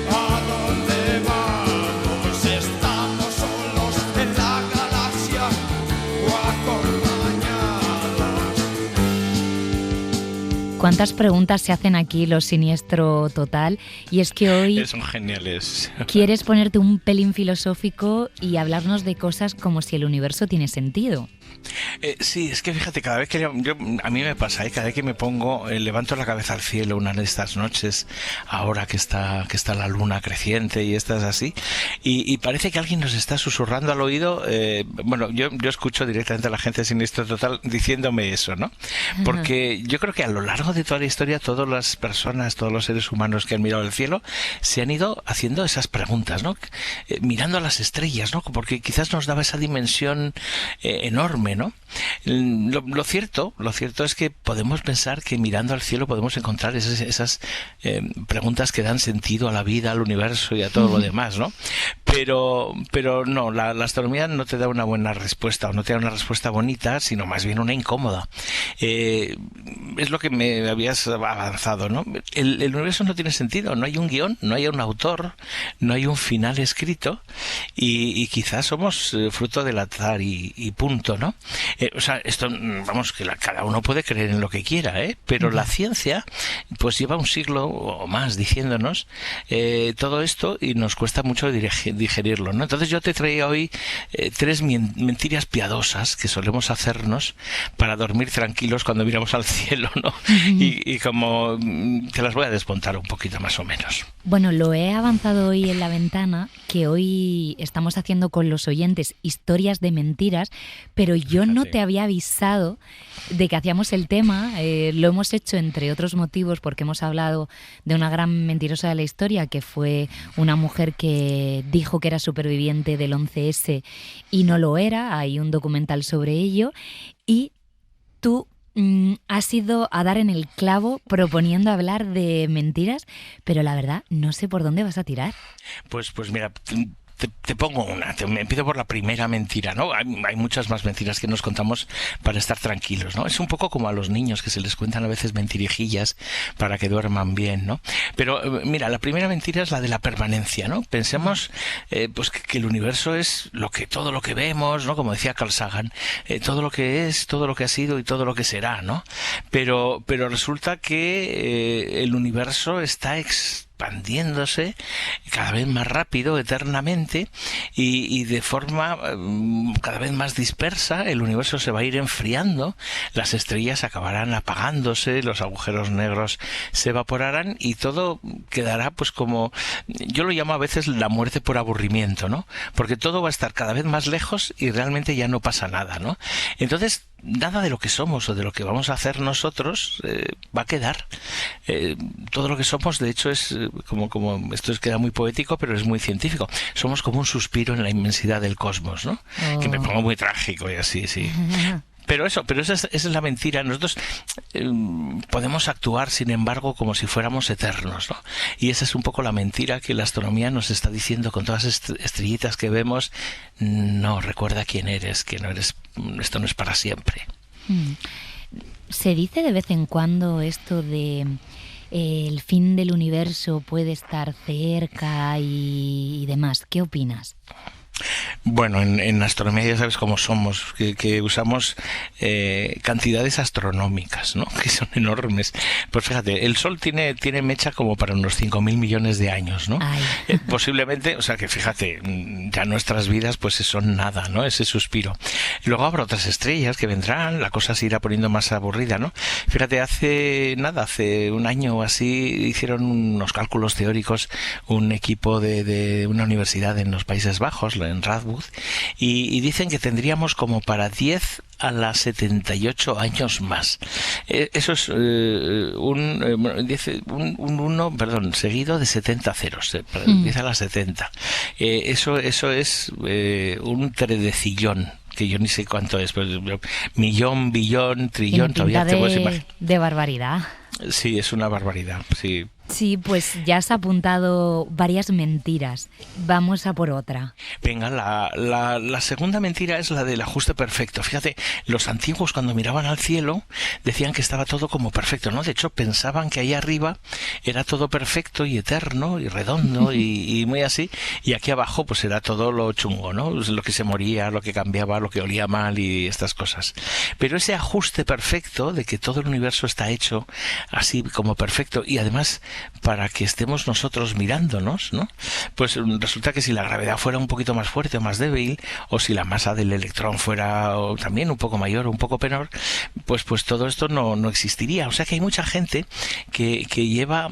¿A dónde vamos? ¿Estamos solos en la galaxia o acompañados? ¿Cuántas preguntas se hacen aquí los Siniestro Total? Y es que hoy Son geniales. quieres ponerte un pelín filosófico y hablarnos de cosas como si el universo tiene sentido. Sí, es que fíjate, cada vez que a mí me pasa, cada vez que me pongo, levanto la cabeza al cielo una de estas noches, ahora que está la luna creciente y estás así, y parece que alguien nos está susurrando al oído. Bueno, yo escucho directamente a la gente de Siniestro Total diciéndome eso, ¿no? Porque yo creo que a lo largo de toda la historia, todas las personas, todos los seres humanos que han mirado el cielo, se han ido haciendo esas preguntas, ¿no? Mirando a las estrellas, ¿no? Porque quizás nos daba esa dimensión enorme, ¿no? Lo cierto es que podemos pensar que mirando al cielo podemos encontrar esas preguntas que dan sentido a la vida, al universo y a todo lo demás, ¿no? Pero no, la astronomía no te da una buena respuesta, o no te da una respuesta bonita, sino más bien una incómoda. Es lo que me habías avanzado, ¿no? El universo no tiene sentido, no hay un guión, no hay un autor, no hay un final escrito, y quizás somos fruto del azar y punto, ¿no? O sea, esto, vamos, que cada uno puede creer en lo que quiera, pero la ciencia pues lleva un siglo o más diciéndonos todo esto, y nos cuesta mucho digerirlo, ¿no? Entonces yo te traía hoy 3 mentiras piadosas que solemos hacernos para dormir tranquilos cuando miramos al cielo, ¿no? Y como te las voy a desmontar un poquito más o menos. Bueno, lo he avanzado hoy en la ventana, que hoy estamos haciendo con los oyentes historias de mentiras, pero yo no te había avisado de que hacíamos el tema. Lo hemos hecho entre otros motivos porque hemos hablado de una gran mentirosa de la historia, que fue una mujer que dijo que era superviviente del 11S y no lo era. Hay un documental sobre ello y tú has ido a dar en el clavo proponiendo hablar de mentiras, pero la verdad no sé por dónde vas a tirar. Pues mira, te pongo una, empiezo por la primera mentira, ¿no? Hay muchas más mentiras que nos contamos para estar tranquilos, ¿no? Es un poco como a los niños, que se les cuentan a veces mentirijillas para que duerman bien, ¿no? Pero mira, la primera mentira es la de la permanencia, ¿no? Pensemos pues que el universo es todo lo que vemos, ¿no? Como decía Carl Sagan, todo lo que es, todo lo que ha sido y todo lo que será, ¿no? Pero resulta que el universo está expandiéndose cada vez más rápido, eternamente, y de forma cada vez más dispersa. El universo se va a ir enfriando, las estrellas acabarán apagándose, los agujeros negros se evaporarán y todo quedará pues como, yo lo llamo a veces la muerte por aburrimiento, ¿no? Porque todo va a estar cada vez más lejos y realmente ya no pasa nada, ¿no? Entonces, nada de lo que somos o de lo que vamos a hacer nosotros va a quedar. Todo lo que somos, de hecho, es como esto queda muy poético, pero es muy científico. Somos como un suspiro en la inmensidad del cosmos, ¿no? Que me pongo muy trágico y así, sí. Pero esa es la mentira. Nosotros podemos actuar, sin embargo, como si fuéramos eternos, ¿no? Y esa es un poco la mentira que la astronomía nos está diciendo con todas las estrellitas que vemos. No, recuerda quién eres, que no eres, esto no es para siempre. Se dice de vez en cuando esto de el fin del universo puede estar cerca y demás. ¿Qué opinas? Bueno, en astronomía ya sabes cómo somos, que usamos cantidades astronómicas, ¿no? Que son enormes. Pues fíjate, el Sol tiene mecha como para unos 5.000 millones de años, ¿no? Posiblemente, o sea que fíjate, ya nuestras vidas pues son nada, ¿no? Ese suspiro. Luego habrá otras estrellas que vendrán, la cosa se irá poniendo más aburrida, ¿no? Fíjate, hace un año o así hicieron unos cálculos teóricos un equipo de una universidad en los Países Bajos, en Radboud, y dicen que tendríamos como para 10 a las 78 años más. Eso es un 1, perdón, seguido de 70 ceros, 10 a las 70. Eso es un tredecillón, que yo ni sé cuánto es, pues, millón, billón, trillón, todavía te puedes imaginar. De barbaridad. Sí, es una barbaridad, sí. Sí, pues ya has apuntado varias mentiras. Vamos a por otra. Venga, la segunda mentira es la del ajuste perfecto. Fíjate, los antiguos cuando miraban al cielo decían que estaba todo como perfecto, ¿no? De hecho, pensaban que ahí arriba era todo perfecto y eterno y redondo y muy así, y aquí abajo pues era todo lo chungo, ¿no? Lo que se moría, lo que cambiaba, lo que olía mal y estas cosas. Pero ese ajuste perfecto de que todo el universo está hecho así como perfecto y además para que estemos nosotros mirándonos, ¿no? Pues resulta que si la gravedad fuera un poquito más fuerte o más débil, o si la masa del electrón fuera también un poco mayor o un poco menor, pues todo esto no existiría. O sea que hay mucha gente que lleva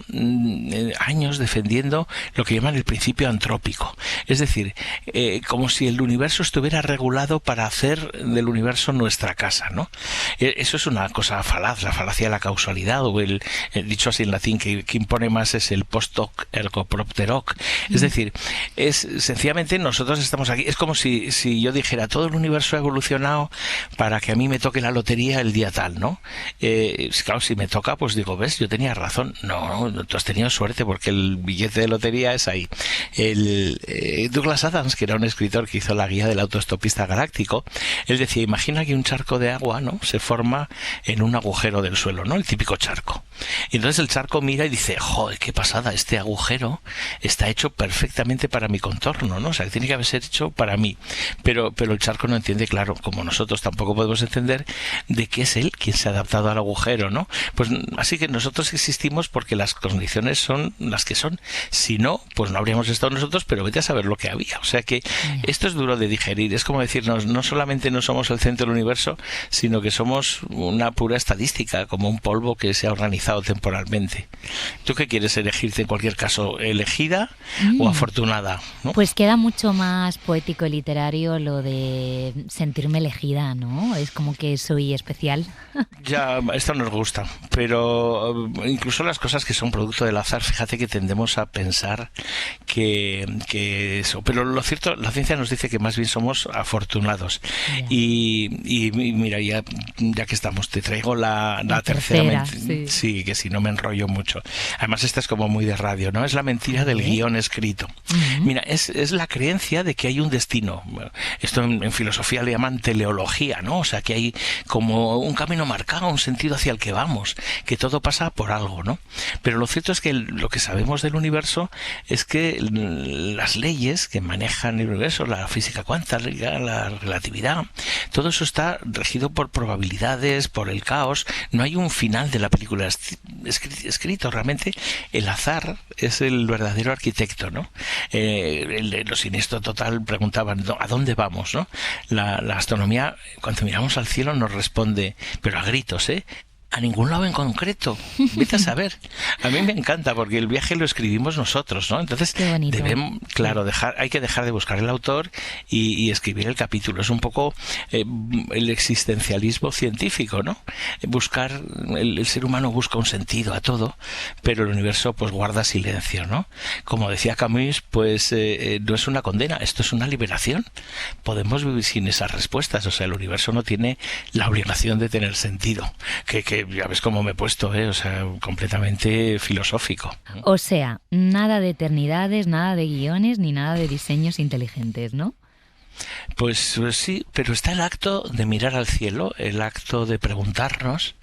años defendiendo lo que llaman el principio antrópico. Es decir, como si el universo estuviera regulado para hacer del universo nuestra casa, ¿no? Eso es una cosa falaz, la falacia de la causalidad, o el dicho así en latín, que impone más es el post hoc ergo propter hoc. Es decir, sencillamente nosotros estamos aquí. Es como si yo dijera, todo el universo ha evolucionado para que a mí me toque la lotería el día tal, ¿no? Claro, si me toca, pues digo, ves, yo tenía razón. No, tú has tenido suerte porque el billete de lotería es ahí. Douglas Adams, que era un escritor que hizo la guía del autoestopista galáctico, él decía, imagina que un charco de agua, ¿no?, se forma en un agujero del suelo, ¿no?, el típico charco. Y entonces el charco mira y dice, joder, qué pasada, este agujero está hecho perfectamente para mi contorno, ¿no? O sea, que tiene que haber sido hecho para mí. Pero el charco no entiende, claro, como nosotros tampoco podemos entender, de qué es él quien se ha adaptado al agujero, ¿no? Pues así que nosotros existimos porque las condiciones son las que son. Si no, pues no habríamos estado nosotros, pero vete a saber lo que había. O sea que esto es duro de digerir. Es como decirnos, no solamente no somos el centro del universo, sino que somos una pura estadística, como un polvo que se ha organizado temporalmente. ¿Tú qué quieres elegirte en cualquier caso? ¿Elegida o afortunada? ¿No? Pues queda mucho más poético y literario lo de sentirme elegida, ¿no? Es como que soy especial. Ya, esto nos gusta, pero incluso las cosas que son producto del azar, fíjate que tendemos a pensar que eso, pero lo cierto, la ciencia nos dice que más bien somos afortunados. Y mira, ya que estamos, te traigo la tercera sí, que si no me enrollo mucho. Además esta es como muy de radio, ¿no? Es la mentira del guión escrito. Mira, es la creencia de que hay un destino. Esto en filosofía le llaman teleología, ¿no? O sea, que hay como un camino marcado, un sentido hacia el que vamos, que todo pasa por algo, ¿no? Pero lo cierto es que lo que sabemos del universo es que las leyes que manejan el universo, la física cuántica, la relatividad, todo eso está regido por probabilidades, por el caos. No hay un final de la película escrito. Realmente el azar es el verdadero arquitecto, ¿no? Los Siniestro Total preguntaban ¿a dónde vamos? ¿No? La astronomía, cuando miramos al cielo, nos responde, pero a gritos, a ningún lado en concreto. Vete a saber. A mí me encanta porque el viaje lo escribimos nosotros, ¿no? Entonces debemos, claro, hay que dejar de buscar el autor y escribir el capítulo. Es un poco el existencialismo científico, ¿no? El ser humano busca un sentido a todo, pero el universo pues guarda silencio, ¿no? Como decía Camus, pues no es una condena, esto es una liberación. Podemos vivir sin esas respuestas, o sea, el universo no tiene la obligación de tener sentido. Que ya ves cómo me he puesto, o sea, completamente filosófico. O sea, nada de eternidades, nada de guiones, ni nada de diseños inteligentes, ¿no? Pues sí, pero está el acto de mirar al cielo, el acto de preguntarnos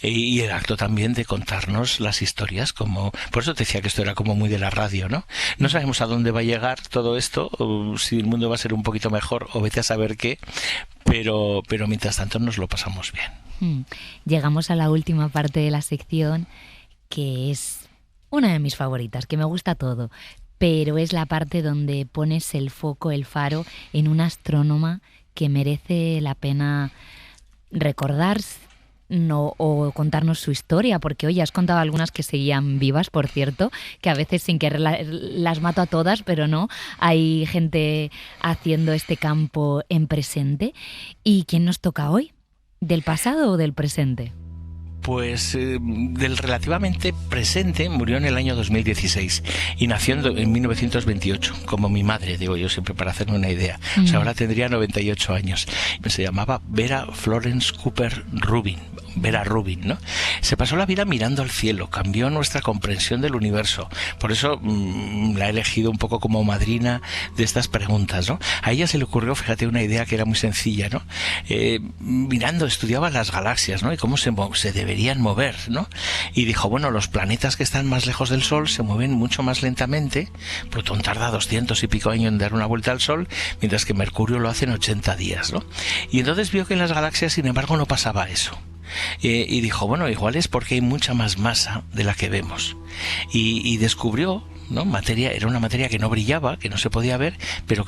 y el acto también de contarnos las historias, como por eso te decía que esto era como muy de la radio, ¿no? No sabemos a dónde va a llegar todo esto, o si el mundo va a ser un poquito mejor o vete a saber qué, pero mientras tanto nos lo pasamos bien. Llegamos a la última parte de la sección, que es una de mis favoritas, que me gusta todo, pero es la parte donde pones el foco, el faro, en una astrónoma que merece la pena recordar o contarnos su historia, porque hoy has contado algunas que seguían vivas, por cierto, que a veces sin querer las mato a todas, pero no, hay gente haciendo este campo en presente. ¿Y quién nos toca hoy? ¿Del pasado o del presente? Pues del relativamente presente, murió en el año 2016 y nació en 1928, como mi madre, digo yo siempre para hacerme una idea. O sea, ahora tendría 98 años. Se llamaba Vera Florence Cooper Rubin. Vera Rubin, ¿no? Se pasó la vida mirando al cielo, cambió nuestra comprensión del universo. Por eso la he elegido un poco como madrina de estas preguntas, ¿no? A ella se le ocurrió, fíjate, una idea que era muy sencilla, ¿no? Mirando, estudiaba las galaxias, ¿no? Y cómo se deberían mover, ¿no? Y dijo, bueno, los planetas que están más lejos del Sol se mueven mucho más lentamente. Plutón tarda 200 y pico años en dar una vuelta al Sol, mientras que Mercurio lo hace en 80 días, ¿no? Y entonces vio que en las galaxias, sin embargo, no pasaba eso. Y dijo, bueno, igual es porque hay mucha más masa de la que vemos. Y descubrió, ¿no? Era una materia que no brillaba, que no se podía ver, pero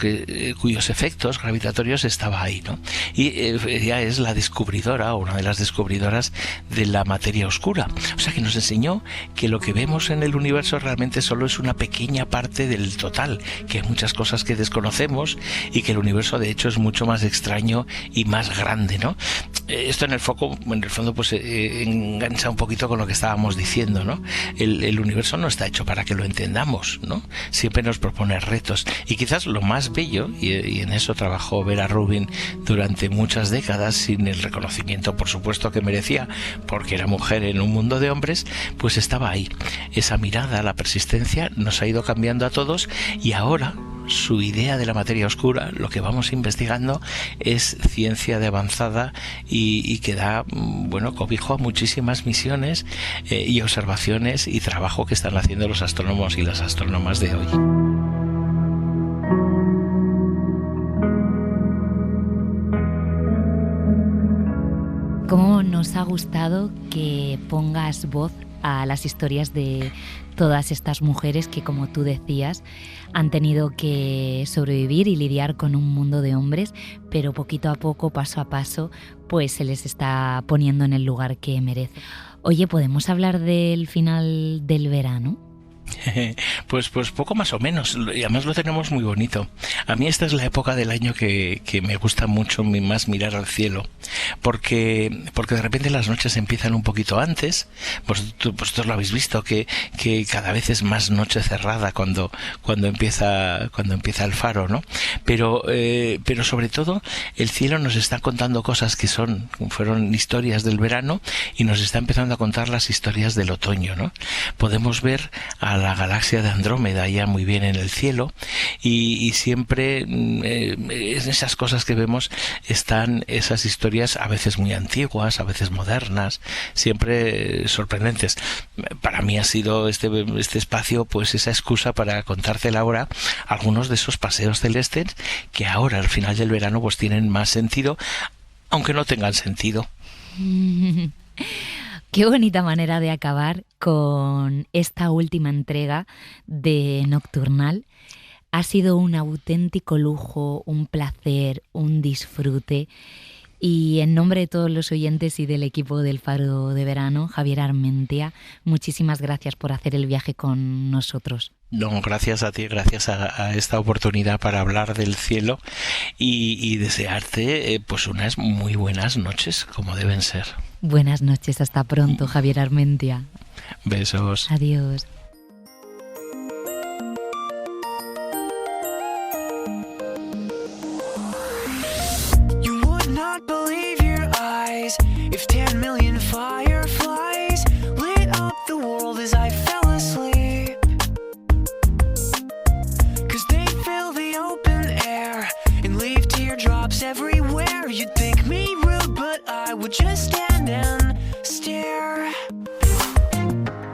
cuyos efectos gravitatorios estaba ahí, ¿no? Y ella es la descubridora, o una de las descubridoras de la materia oscura. O sea, que nos enseñó que lo que vemos en el universo realmente solo es una pequeña parte del total, que hay muchas cosas que desconocemos y que el universo de hecho es mucho más extraño y más grande, ¿no? Esto en el fondo pues engancha un poquito con lo que estábamos diciendo, ¿no? El universo no está hecho para que lo entendamos, ¿no? Siempre nos propone retos y quizás lo más bello, y en eso trabajó Vera Rubin durante muchas décadas sin el reconocimiento por supuesto que merecía porque era mujer en un mundo de hombres, pues estaba ahí. Esa mirada, la persistencia nos ha ido cambiando a todos y ahora su idea de la materia oscura, lo que vamos investigando es ciencia de avanzada y que da, bueno, cobijo a muchísimas misiones y observaciones y trabajo que están haciendo los astrónomos y las astrónomas de hoy. ¿Cómo nos ha gustado que pongas voz a las historias de todas estas mujeres que, como tú decías, han tenido que sobrevivir y lidiar con un mundo de hombres, pero poquito a poco, paso a paso, pues se les está poniendo en el lugar que merece? Oye, ¿podemos hablar del final del verano? Pues poco más o menos, y además lo tenemos muy bonito. A mí esta es la época del año que me gusta mucho más mirar al cielo, porque de repente las noches empiezan un poquito antes. Vosotros lo habéis visto, que cada vez es más noche cerrada cuando empieza el faro, ¿no? Pero sobre todo el cielo nos está contando cosas que fueron historias del verano, y nos está empezando a contar las historias del otoño, ¿no? Podemos ver a la galaxia de Andrómeda ya muy bien en el cielo, y siempre en esas cosas que vemos están esas historias, a veces muy antiguas, a veces modernas, siempre sorprendentes. Para mí ha sido este espacio pues esa excusa para contarte ahora algunos de esos paseos celestes que ahora al final del verano pues tienen más sentido, aunque no tengan sentido. Qué bonita manera de acabar con esta última entrega de Nocturnal. Ha sido un auténtico lujo, un placer, un disfrute. Y en nombre de todos los oyentes y del equipo del Faro de Verano, Javier Armentia, muchísimas gracias por hacer el viaje con nosotros. No, gracias a ti, gracias a esta oportunidad para hablar del cielo y desearte pues unas muy buenas noches, como deben ser. Buenas noches, hasta pronto, Javier Armentia. Besos. Adiós. You would not believe your eyes if 10 million fireflies lit up the world as I fell asleep. 'Cause they fill the open air and leave teardrops everywhere. You'd think me rude, but I would just stand and stare.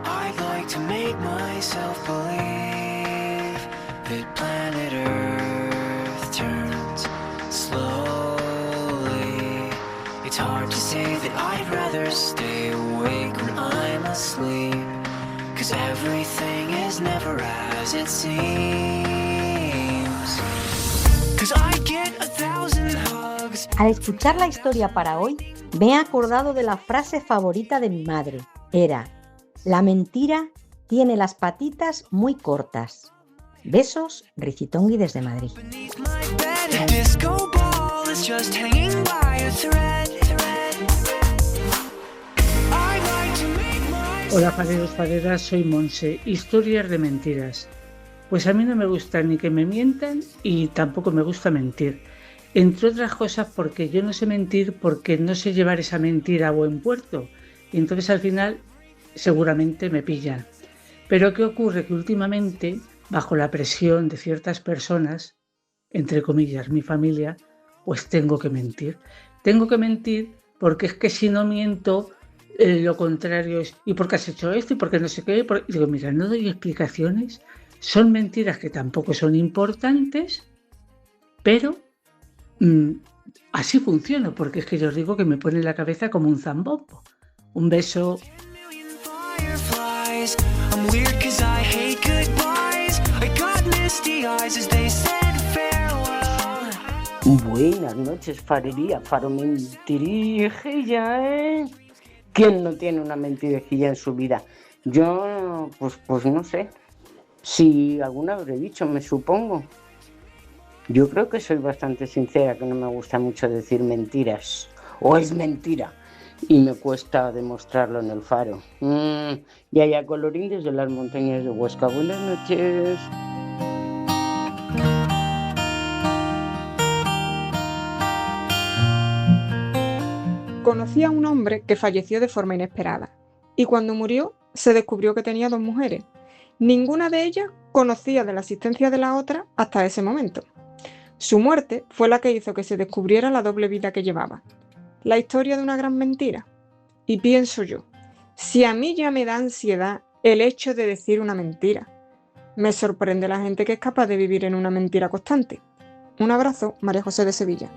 I'd like to make myself believe that planet Earth turns slowly. It's hard to say that I'd rather stay awake when I'm asleep, 'cause everything is never as it seems. 'Cause I get 1,000 hugs. Al escuchar la historia para hoy, me he acordado de la frase favorita de mi madre. Era: la mentira tiene las patitas muy cortas. Besos, Ricitongui desde Madrid. A disco ball is just hanging by a thread. I'd like to make my... Hola fareros, fareras, soy Monse. Historias de mentiras. Pues a mí no me gusta ni que me mientan y tampoco me gusta mentir. Entre otras cosas porque yo no sé mentir, porque no sé llevar esa mentira a buen puerto. Y entonces al final seguramente me pillan. Pero ¿qué ocurre? Que últimamente, bajo la presión de ciertas personas, entre comillas mi familia, pues tengo que mentir. Tengo que mentir porque es que si no miento, lo contrario es ¿y por qué has hecho esto? ¿Y por qué no sé qué? Y digo, mira, no doy explicaciones, son mentiras que tampoco son importantes, pero así funciono, porque es que yo os digo que me pone la cabeza como un zambombo. Un beso. I'm weird 'cause I hate goodbyes. I got misty eyes as they said farewell. Buenas noches, farería, faro mentirijilla, ¿eh? ¿Quién no tiene una mentirijilla en su vida? Yo, pues no sé. Si alguna habré dicho, me supongo. Yo creo que soy bastante sincera, que no me gusta mucho decir mentiras. O es mentira. Y me cuesta demostrarlo en el faro. Y allá colorín desde las montañas de Huesca. Buenas noches. Conocí a un hombre que falleció de forma inesperada. Y cuando murió, se descubrió que tenía 2 mujeres. Ninguna de ellas conocía de la existencia de la otra hasta ese momento. Su muerte fue la que hizo que se descubriera la doble vida que llevaba. La historia de una gran mentira. Y pienso yo, si a mí ya me da ansiedad el hecho de decir una mentira, me sorprende la gente que es capaz de vivir en una mentira constante. Un abrazo, María José de Sevilla.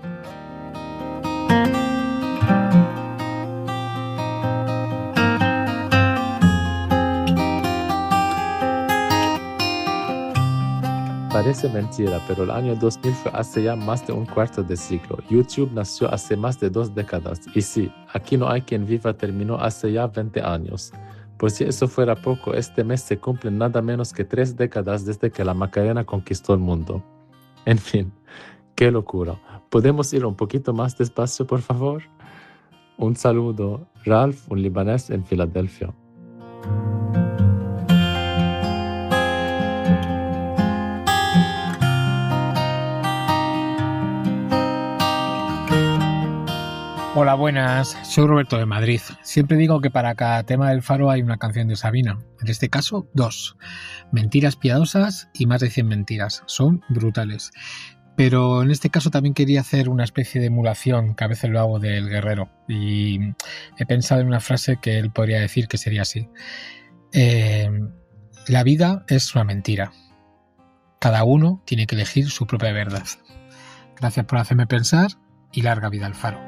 Parece mentira, pero el año 2000 fue hace ya más de un cuarto de siglo. YouTube nació hace más de 2 décadas. Y sí, Aquí no hay quien viva terminó hace ya 20 años. Por si eso fuera poco, este mes se cumplen nada menos que 3 décadas desde que la Macarena conquistó el mundo. En fin, qué locura. ¿Podemos ir un poquito más despacio, por favor? Un saludo. Ralph, un libanés en Filadelfia. Hola, buenas. Soy Roberto de Madrid. Siempre digo que para cada tema del Faro hay una canción de Sabina. En este caso, 2. Mentiras piadosas y más de 100 mentiras. Son brutales. Pero en este caso también quería hacer una especie de emulación, que a veces lo hago, del Guerrero. Y he pensado en una frase que él podría decir, que sería así. La vida es una mentira. Cada uno tiene que elegir su propia verdad. Gracias por hacerme pensar y larga vida al Faro.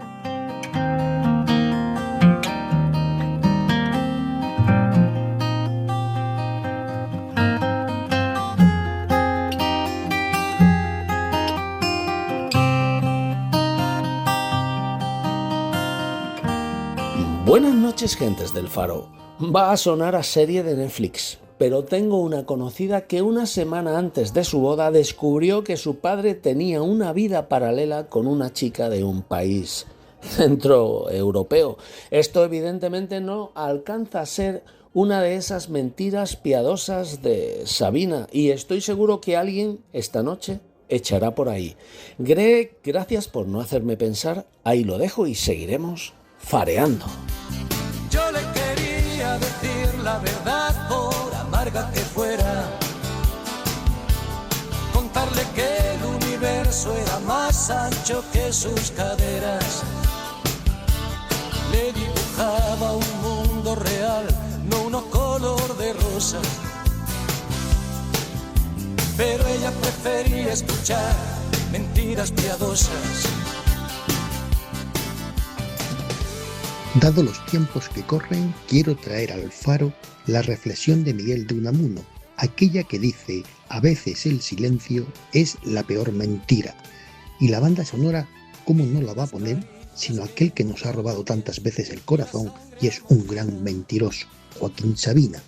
Buenas noches, gentes del Faro. Va a sonar a serie de Netflix, pero tengo una conocida que una semana antes de su boda descubrió que su padre tenía una vida paralela con una chica de un país centroeuropeo. Esto evidentemente no alcanza a ser una de esas mentiras piadosas de Sabina, y estoy seguro que alguien esta noche echará por ahí. Greg, gracias por no hacerme pensar. Ahí lo dejo y seguiremos fareando. Yo le quería decir la verdad, por amarga que fuera, contarle que el universo era más ancho que sus caderas. Le dibujaba un mundo real, no uno color de rosa, pero ella prefería escuchar mentiras piadosas. Dado los tiempos que corren, quiero traer al Faro la reflexión de Miguel de Unamuno, aquella que dice: a veces el silencio es la peor mentira. Y la banda sonora, ¿cómo no la va a poner? Sino aquel que nos ha robado tantas veces el corazón y es un gran mentiroso, Joaquín Sabina.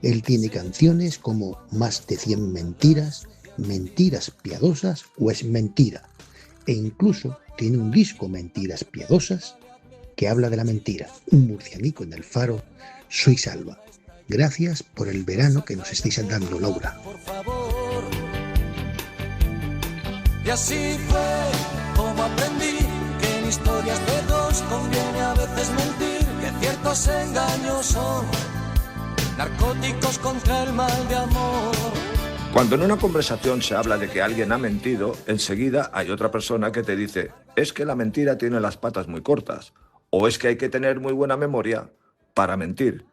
Él tiene canciones como Más de 100 mentiras, Mentiras piadosas o Es mentira. E incluso tiene un disco, Mentiras piadosas, que habla de la mentira. Un murcianico en el Faro. Soy Salva. Gracias por el verano que nos estáis dando, Laura. Por favor. Y así fue como aprendí que en historias de dos conviene a veces mentir, que ciertos engaños son narcóticos contra el mal de amor. Cuando en una conversación se habla de que alguien ha mentido, enseguida hay otra persona que te dice: es que la mentira tiene las patas muy cortas, o es que hay que tener muy buena memoria para mentir.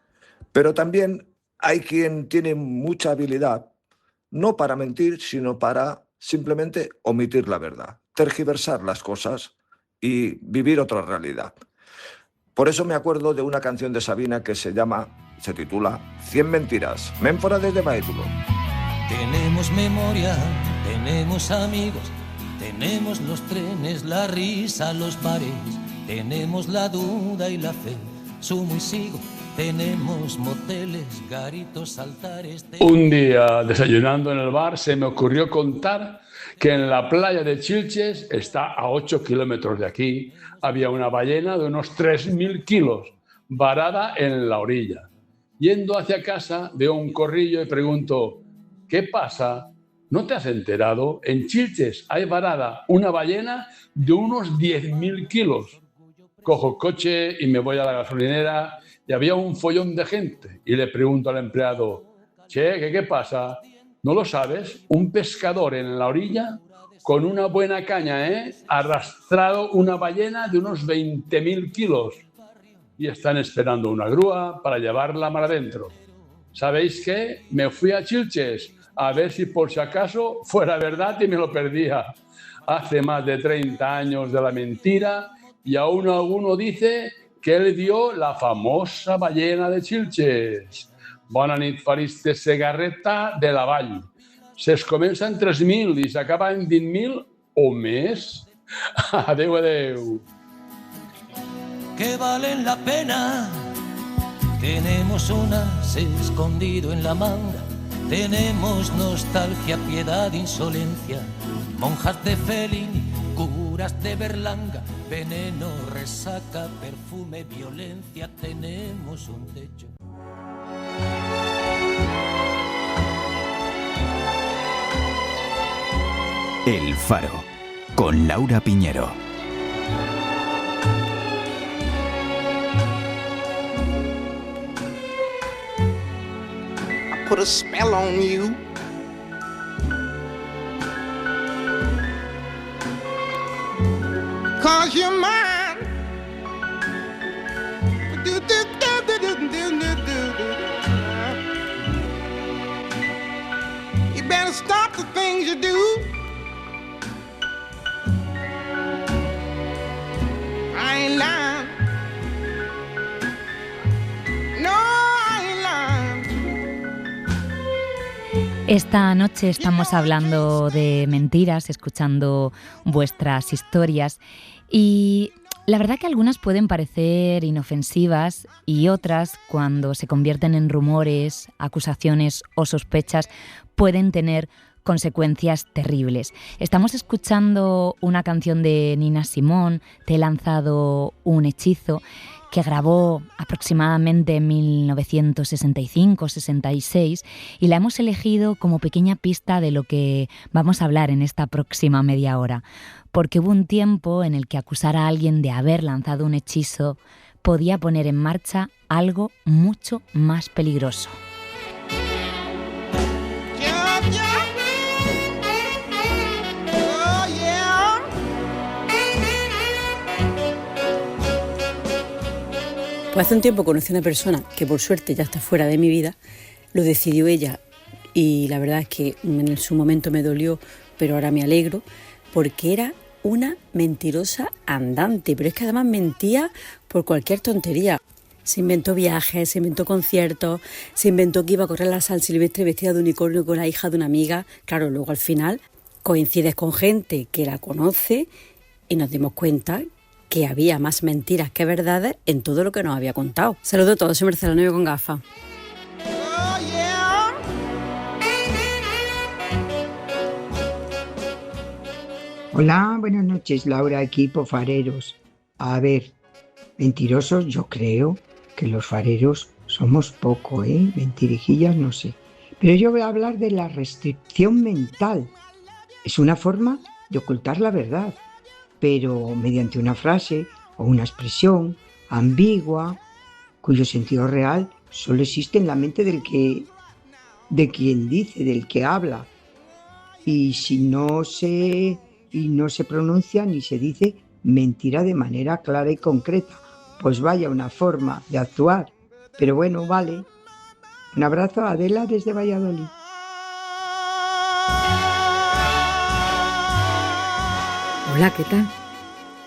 Pero también hay quien tiene mucha habilidad, no para mentir, sino para simplemente omitir la verdad, tergiversar las cosas y vivir otra realidad. Por eso me acuerdo de una canción de Sabina que se titula 100 mentiras. Ménfora desde Baétulo. Tenemos memoria, tenemos amigos, tenemos los trenes, la risa, los bares, tenemos la duda y la fe, sumo y sigo, tenemos moteles, garitos, altares. Un día, desayunando en el bar, se me ocurrió contar que en la playa de Chilches, está a 8 kilómetros de aquí, había una ballena de unos 3.000 kilos, varada en la orilla. Yendo hacia casa, veo un corrillo y pregunto: ¿qué pasa? ¿No te has enterado? En Chilches hay varada una ballena de unos 10.000 kilos. Cojo el coche y me voy a la gasolinera y había un follón de gente. Y le pregunto al empleado: che, ¿qué pasa? ¿No lo sabes? Un pescador en la orilla con una buena caña, ha arrastrado una ballena de unos 20.000 kilos. Y están esperando una grúa para llevarla mar adentro. ¿Sabéis qué? Me fui a Chilches a ver si por si acaso fuera verdad y me lo perdía. Hace más de 30 años de la mentira y aún alguno dice que él vio la famosa ballena de Chilches. Bona nit, Fariste Segarreta de la Vall. es comença en 3.000 i s'acaba en 20.000 o més. Adeu, adeu. Que valen la pena. Tenemos un as escondido en la manga. Tenemos nostalgia, piedad, insolencia. Monjas de Fellini, curas de Berlanga. Veneno, resaca, perfume, violencia. Tenemos un techo. El Faro, con Laura Piñero. I put a spell on you. Cause you're mine. You better stop the things you do. I ain't lying. No, I ain't lying. Esta noche estamos hablando de mentiras, escuchando vuestras historias y la verdad que algunas pueden parecer inofensivas y otras, cuando se convierten en rumores, acusaciones o sospechas, pueden tener consecuencias terribles. Estamos escuchando una canción de Nina Simone, Te he lanzado un hechizo, que grabó aproximadamente en 1965-66 y la hemos elegido como pequeña pista de lo que vamos a hablar en esta próxima media hora, porque hubo un tiempo en el que acusar a alguien de haber lanzado un hechizo podía poner en marcha algo mucho más peligroso. Pues hace un tiempo conocí a una persona que por suerte ya está fuera de mi vida, lo decidió ella y la verdad es que en su momento me dolió, pero ahora me alegro, porque era una mentirosa andante, pero es que además mentía por cualquier tontería. Se inventó viajes, se inventó conciertos, se inventó que iba a correr la San Silvestre vestida de unicornio con la hija de una amiga. Claro, luego al final coincides con gente que la conoce y nos dimos cuenta que había más mentiras que verdades en todo lo que nos había contado. Saludos a todos, soy Marcela Novio con gafas. Hola, buenas noches, Laura, equipo, fareros. A ver, mentirosos yo creo que los fareros somos poco, mentirijillas no sé. Pero yo voy a hablar de la restricción mental. Es una forma de ocultar la verdad, pero mediante una frase o una expresión ambigua, cuyo sentido real solo existe en la mente de quien dice, del que habla. Y si no se pronuncia ni se dice mentira de manera clara y concreta, pues vaya una forma de actuar. Pero bueno, vale. Un abrazo, Adela, desde Valladolid. Hola, ¿qué tal?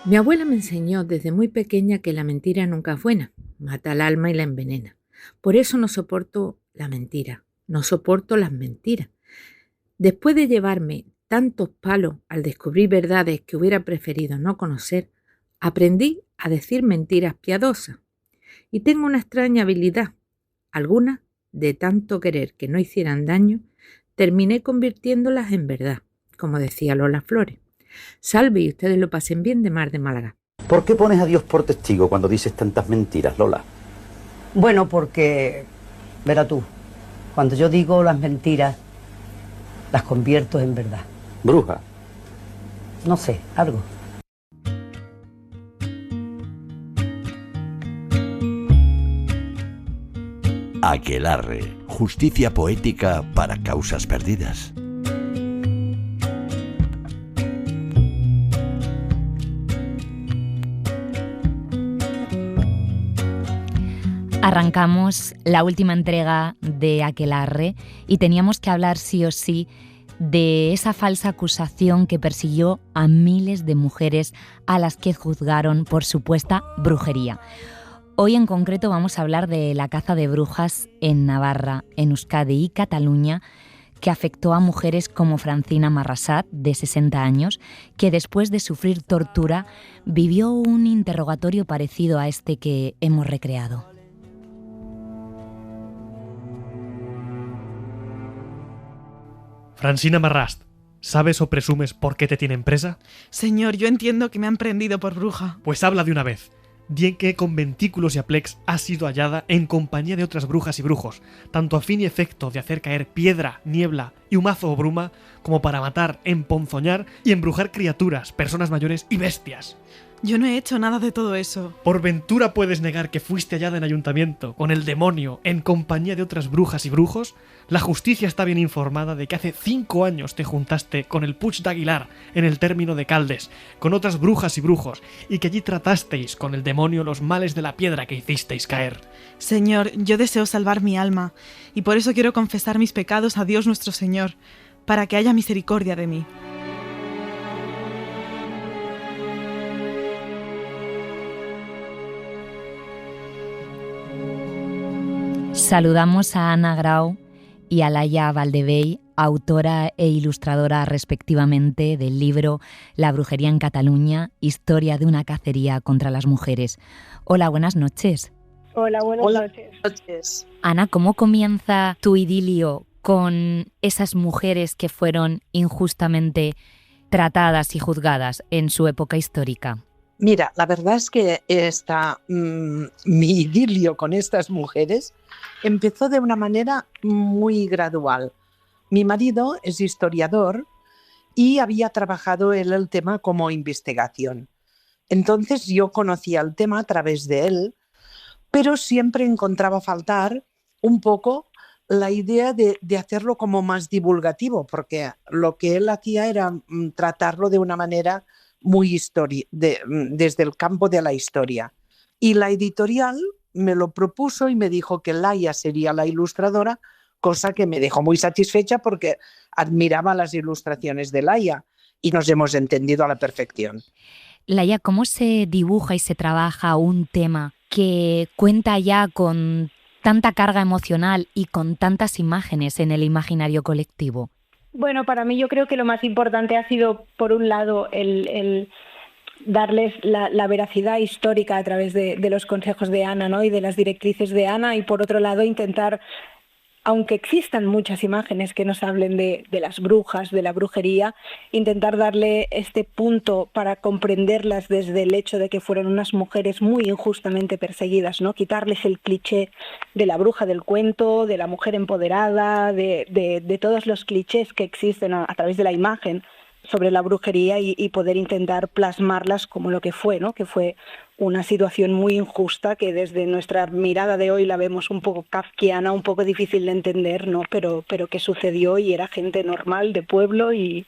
Mi abuela me enseñó desde muy pequeña que la mentira nunca es buena, mata al alma y la envenena. Por eso no soporto la mentira, no soporto las mentiras. Después de llevarme tantos palos al descubrir verdades que hubiera preferido no conocer, aprendí a decir mentiras piadosas. Y tengo una extraña habilidad. Algunas, de tanto querer que no hicieran daño, terminé convirtiéndolas en verdad, como decía Lola Flores. Salve y ustedes lo pasen bien de Mar de Málaga. ¿Por qué pones a Dios por testigo cuando dices tantas mentiras, Lola? Bueno, porque, verás tú, cuando yo digo las mentiras, las convierto en verdad. ¿Bruja? No sé, algo. Aquelarre, justicia poética para causas perdidas. Arrancamos la última entrega de Aquelarre y teníamos que hablar sí o sí de esa falsa acusación que persiguió a miles de mujeres a las que juzgaron por supuesta brujería. Hoy en concreto vamos a hablar de la caza de brujas en Navarra, en Euskadi y Cataluña, que afectó a mujeres como Francina Marrasat, de 60 años, que después de sufrir tortura vivió un interrogatorio parecido a este que hemos recreado. Francina Marrast, ¿sabes o presumes por qué te tienen presa? Señor, yo entiendo que me han prendido por bruja. Pues habla de una vez. Di en qué conventículos y aplex has sido hallada en compañía de otras brujas y brujos, tanto a fin y efecto de hacer caer piedra, niebla y humazo o bruma, como para matar, emponzoñar y embrujar criaturas, personas mayores y bestias. Yo no he hecho nada de todo eso. ¿Por ventura puedes negar que fuiste hallada en ayuntamiento, con el demonio, en compañía de otras brujas y brujos? La justicia está bien informada de que hace 5 años te juntaste con el Puig d'Aguilar en el término de Caldes, con otras brujas y brujos, y que allí tratasteis con el demonio los males de la piedra que hicisteis caer. Señor, yo deseo salvar mi alma, y por eso quiero confesar mis pecados a Dios nuestro Señor, para que haya misericordia de mí. Saludamos a Ana Grau y a Laia Valdevey, autora e ilustradora respectivamente del libro La brujería en Cataluña, historia de una cacería contra las mujeres. Hola, buenas noches. Hola, buenas noches. Ana, ¿cómo comienza tu idilio con esas mujeres que fueron injustamente tratadas y juzgadas en su época histórica? Mira, la verdad es que mi idilio con estas mujeres empezó de una manera muy gradual. Mi marido es historiador y había trabajado en el tema como investigación. Entonces yo conocía el tema a través de él, pero siempre encontraba faltar un poco la idea de hacerlo como más divulgativo, porque lo que él hacía era tratarlo de una manera muy desde el campo de la historia. Y la editorial me lo propuso y me dijo que Laia sería la ilustradora, cosa que me dejó muy satisfecha porque admiraba las ilustraciones de Laia y nos hemos entendido a la perfección. Laia, ¿cómo se dibuja y se trabaja un tema que cuenta ya con tanta carga emocional y con tantas imágenes en el imaginario colectivo? Bueno, para mí yo creo que lo más importante ha sido, por un lado, el darles la veracidad histórica a través de los consejos de Ana, ¿no? Y de las directrices de Ana, y por otro lado intentar, aunque existan muchas imágenes que nos hablen de las brujas, de la brujería, intentar darle este punto para comprenderlas desde el hecho de que fueron unas mujeres muy injustamente perseguidas, ¿no? Quitarles el cliché de la bruja del cuento, de la mujer empoderada, de todos los clichés que existen a través de la imagen sobre la brujería y poder intentar plasmarlas como lo que fue, ¿no? Que fue una situación muy injusta que desde nuestra mirada de hoy la vemos un poco kafkiana, un poco difícil de entender, ¿no? Pero que sucedió y era gente normal de pueblo y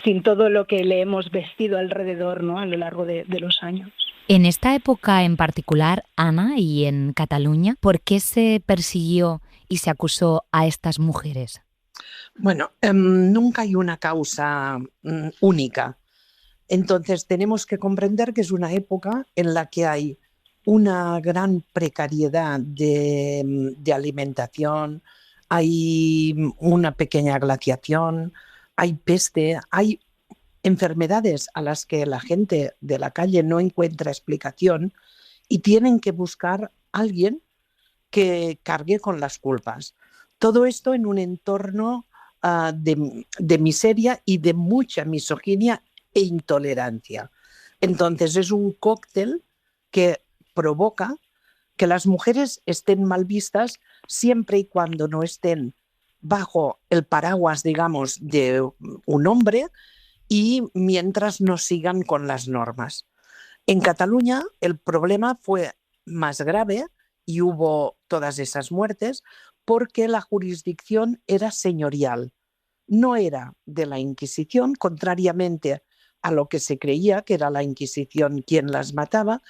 sin todo lo que le hemos vestido alrededor, ¿no? A lo largo de los años. En esta época en particular, Ana, y en Cataluña, ¿por qué se persiguió y se acusó a estas mujeres? Bueno, nunca hay una causa única. Entonces tenemos que comprender que es una época en la que hay una gran precariedad de alimentación, hay una pequeña glaciación, hay peste, hay enfermedades a las que la gente de la calle no encuentra explicación y tienen que buscar a alguien que cargue con las culpas. Todo esto en un entorno de miseria y de mucha misoginia e intolerancia. Entonces es un cóctel que provoca que las mujeres estén mal vistas siempre y cuando no estén bajo el paraguas, digamos, de un hombre y mientras no sigan con las normas. En Cataluña el problema fue más grave y hubo todas esas muertes porque la jurisdicción era señorial, no era de la Inquisición, contrariamente a lo que se creía que era la Inquisición quien las mataba.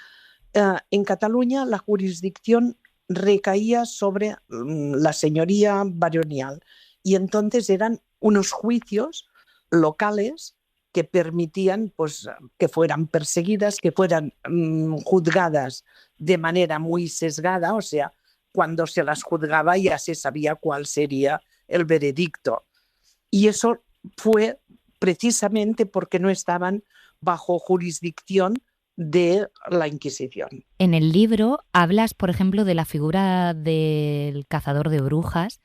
En Cataluña la jurisdicción recaía sobre la señoría baronial y entonces eran unos juicios locales que permitían pues, que fueran perseguidas, que fueran juzgadas de manera muy sesgada, o sea, cuando se las juzgaba ya se sabía cuál sería el veredicto. Y eso fue precisamente porque no estaban bajo jurisdicción de la Inquisición. En el libro hablas, por ejemplo, de la figura del cazador de brujas.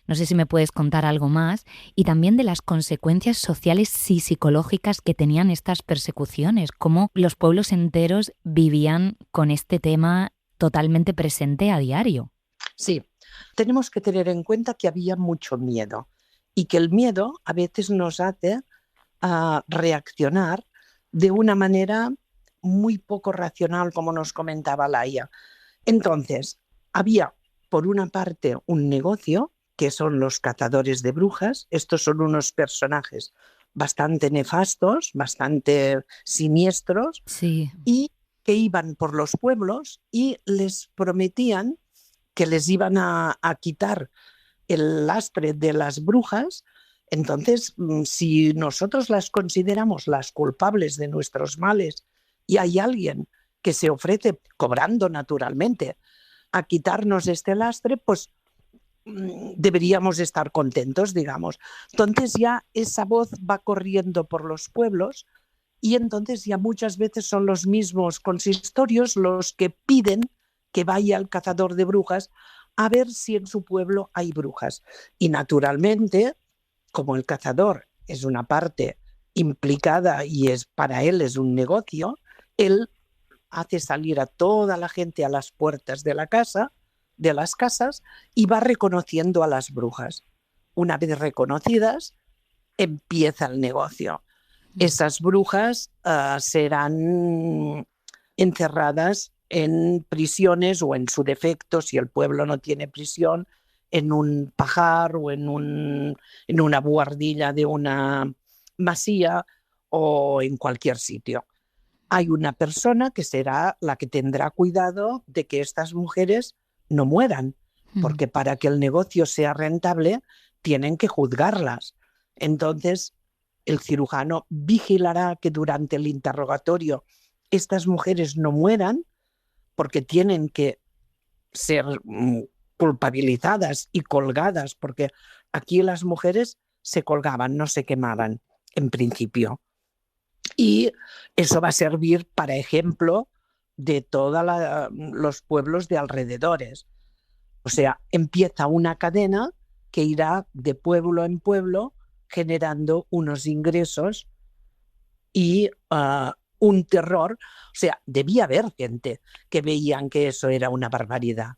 No sé si me puedes contar algo más. Y también de las consecuencias sociales y psicológicas que tenían estas persecuciones. Cómo los pueblos enteros vivían con este tema totalmente presente a diario. Sí, tenemos que tener en cuenta que había mucho miedo y que el miedo a veces nos hace reaccionar de una manera muy poco racional, como nos comentaba Laia. Entonces, había por una parte un negocio, que son los cazadores de brujas. Estos son unos personajes bastante nefastos, bastante siniestros, sí, y que iban por los pueblos y les prometían que les iban a quitar el lastre de las brujas. Entonces, si nosotros las consideramos las culpables de nuestros males y hay alguien que se ofrece, cobrando naturalmente, a quitarnos este lastre, pues deberíamos estar contentos, digamos. Entonces ya esa voz va corriendo por los pueblos y entonces ya muchas veces son los mismos consistorios los que piden que vaya el cazador de brujas a ver si en su pueblo hay brujas. Y naturalmente, como el cazador es una parte implicada y para él es un negocio, él hace salir a toda la gente a las puertas de las casas y va reconociendo a las brujas. Una vez reconocidas, empieza el negocio. Esas brujas serán encerradas en prisiones o, en su defecto, si el pueblo no tiene prisión, en un pajar o en una buhardilla de una masía o en cualquier sitio. Hay una persona que será la que tendrá cuidado de que estas mujeres no mueran, porque para que el negocio sea rentable tienen que juzgarlas. Entonces, el cirujano vigilará que durante el interrogatorio estas mujeres no mueran, porque tienen que ser culpabilizadas y colgadas, porque aquí las mujeres se colgaban, no se quemaban en principio. Y eso va a servir para ejemplo de todos los pueblos de alrededores. O sea, empieza una cadena que irá de pueblo en pueblo generando unos ingresos y un terror. O sea, debía haber gente que veían que eso era una barbaridad,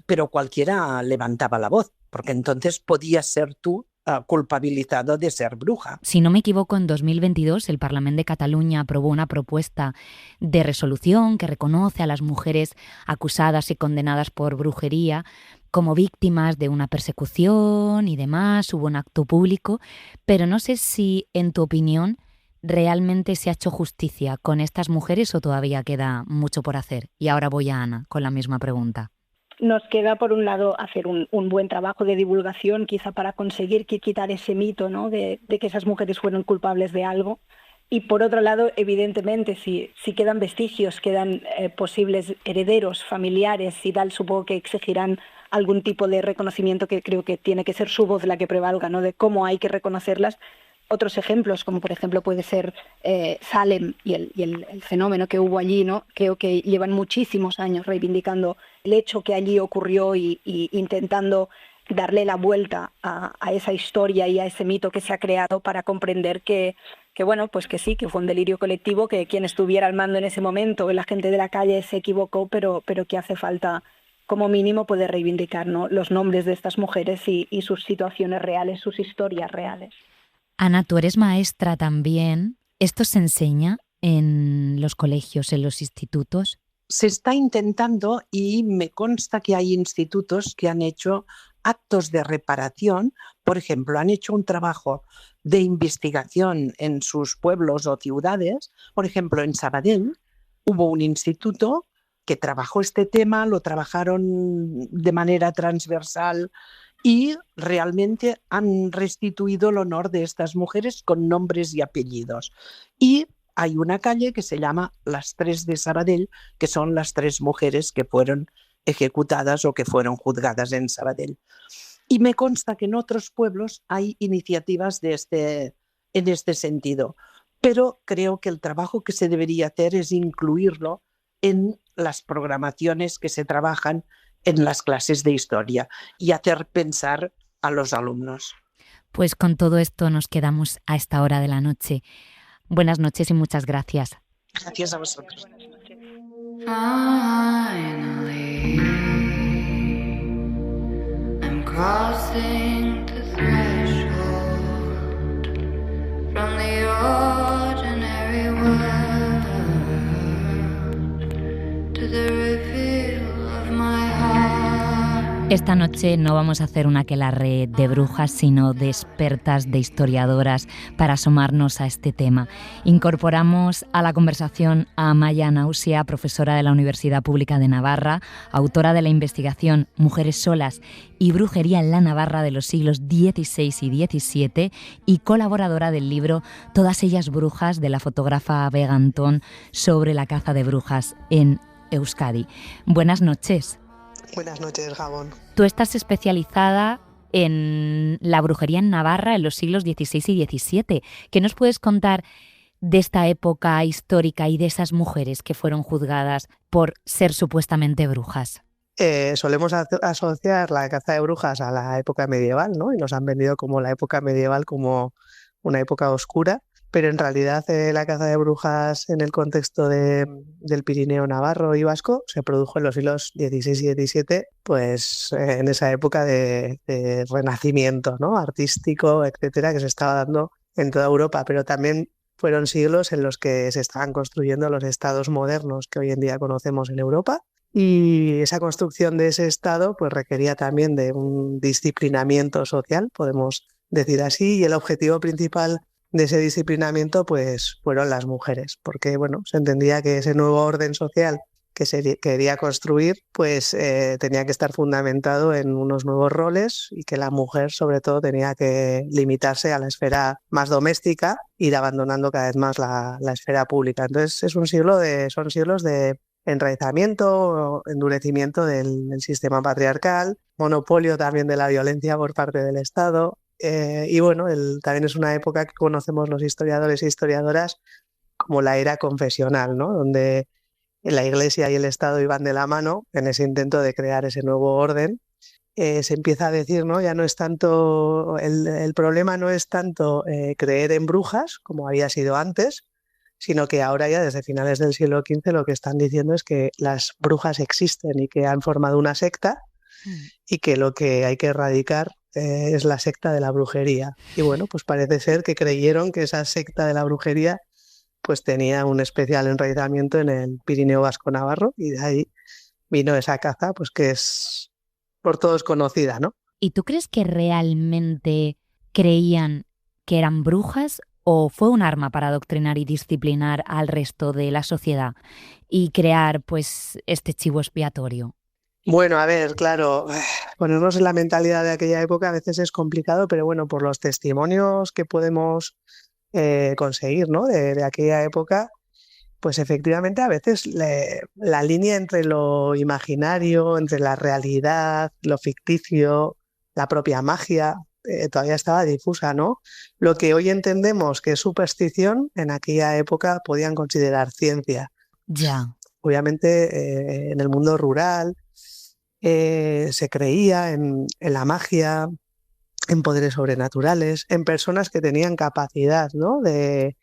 pero cualquiera levantaba la voz, porque entonces podías ser tú culpabilizado de ser bruja. Si no me equivoco, en 2022 el Parlament de Cataluña aprobó una propuesta de resolución que reconoce a las mujeres acusadas y condenadas por brujería como víctimas de una persecución y demás. Hubo un acto público, pero no sé si, en tu opinión, realmente se ha hecho justicia con estas mujeres o todavía queda mucho por hacer. Y ahora voy a Ana con la misma pregunta. Nos queda, por un lado, hacer un buen trabajo de divulgación, quizá para conseguir quitar ese mito, ¿no?, de que esas mujeres fueron culpables de algo. Y por otro lado, evidentemente, si quedan vestigios, quedan posibles herederos, familiares y tal, supongo que exigirán algún tipo de reconocimiento, que creo que tiene que ser su voz la que prevalga, ¿no?, de cómo hay que reconocerlas. Otros ejemplos, como por ejemplo puede ser Salem y el fenómeno que hubo allí, ¿no? Creo que llevan muchísimos años reivindicando el hecho que allí ocurrió y intentando darle la vuelta a esa historia y a ese mito que se ha creado para comprender que bueno, pues que sí, que fue un delirio colectivo, que quien estuviera al mando en ese momento, la gente de la calle, se equivocó, pero que hace falta como mínimo poder reivindicar, ¿no?, los nombres de estas mujeres y sus situaciones reales, sus historias reales. Ana, tú eres maestra también. ¿Esto se enseña en los colegios, en los institutos? Se está intentando y me consta que hay institutos que han hecho actos de reparación. Por ejemplo, han hecho un trabajo de investigación en sus pueblos o ciudades. Por ejemplo, en Sabadell hubo un instituto que trabajó este tema, lo trabajaron de manera transversal y realmente han restituido el honor de estas mujeres con nombres y apellidos. Y hay una calle que se llama Las Tres de Sabadell, que son las 3 mujeres que fueron ejecutadas o que fueron juzgadas en Sabadell. Y me consta que en otros pueblos hay iniciativas en este sentido. Pero creo que el trabajo que se debería hacer es incluirlo en las programaciones que se trabajan en las clases de historia y hacer pensar a los alumnos. Pues con todo esto nos quedamos a esta hora de la noche. Buenas noches y muchas gracias. Gracias a vosotros. Finally, I'm crossing the threshold from the ordinary world to the reveal of my heart. Esta noche no vamos a hacer un aquelarre de brujas, sino de expertas, de historiadoras, para asomarnos a este tema. Incorporamos a la conversación a Amaia Náusea, profesora de la Universidad Pública de Navarra, autora de la investigación Mujeres solas y brujería en la Navarra de los siglos XVI y XVII y colaboradora del libro Todas ellas brujas, de la fotógrafa Vega Antón, sobre la caza de brujas en Euskadi. Buenas noches. Buenas noches, Gabón. Tú estás especializada en la brujería en Navarra en los siglos XVI y XVII. ¿Qué nos puedes contar de esta época histórica y de esas mujeres que fueron juzgadas por ser supuestamente brujas? Solemos asociar la caza de brujas a la época medieval, ¿no? Y nos han vendido como la época medieval como una época oscura. Pero en realidad la caza de brujas en el contexto del Pirineo navarro y vasco se produjo en los siglos XVI y XVII, pues en esa época de renacimiento, ¿no? Artístico, etcétera, que se estaba dando en toda Europa, pero también fueron siglos en los que se estaban construyendo los estados modernos que hoy en día conocemos en Europa, y esa construcción de ese estado pues requería también de un disciplinamiento social, podemos decir así, y el objetivo principal de ese disciplinamiento pues fueron las mujeres, porque bueno, se entendía que ese nuevo orden social que se quería construir pues tenía que estar fundamentado en unos nuevos roles y que la mujer sobre todo tenía que limitarse a la esfera más doméstica, ir abandonando cada vez más la esfera pública. Entonces son siglos de enraizamiento, endurecimiento del sistema patriarcal, monopolio también de la violencia por parte del Estado. Y bueno, también es una época que conocemos los historiadores e historiadoras como la era confesional, ¿no? Donde la Iglesia y el Estado iban de la mano en ese intento de crear ese nuevo orden. Se empieza a decir, ¿no? Ya no es tanto, el problema no es tanto creer en brujas, como había sido antes, sino que ahora ya desde finales del siglo XV lo que están diciendo es que las brujas existen y que han formado una secta y que lo que hay que erradicar es la secta de la brujería. Y bueno, pues parece ser que creyeron que esa secta de la brujería pues tenía un especial enraizamiento en el Pirineo vasco-navarro, y de ahí vino esa caza pues que es por todos conocida, ¿no? ¿Y tú crees que realmente creían que eran brujas o fue un arma para adoctrinar y disciplinar al resto de la sociedad y crear pues este chivo expiatorio? Bueno, a ver, claro, ponernos en la mentalidad de aquella época a veces es complicado, pero bueno, por los testimonios que podemos conseguir, ¿no? de aquella época, pues efectivamente a veces la línea entre lo imaginario, entre la realidad, lo ficticio, la propia magia, todavía estaba difusa, ¿no? Lo que hoy entendemos que es superstición, en aquella época podían considerar ciencia. Ya. Obviamente en el mundo rural se creía en la magia, en poderes sobrenaturales, en personas que tenían capacidad, ¿no? de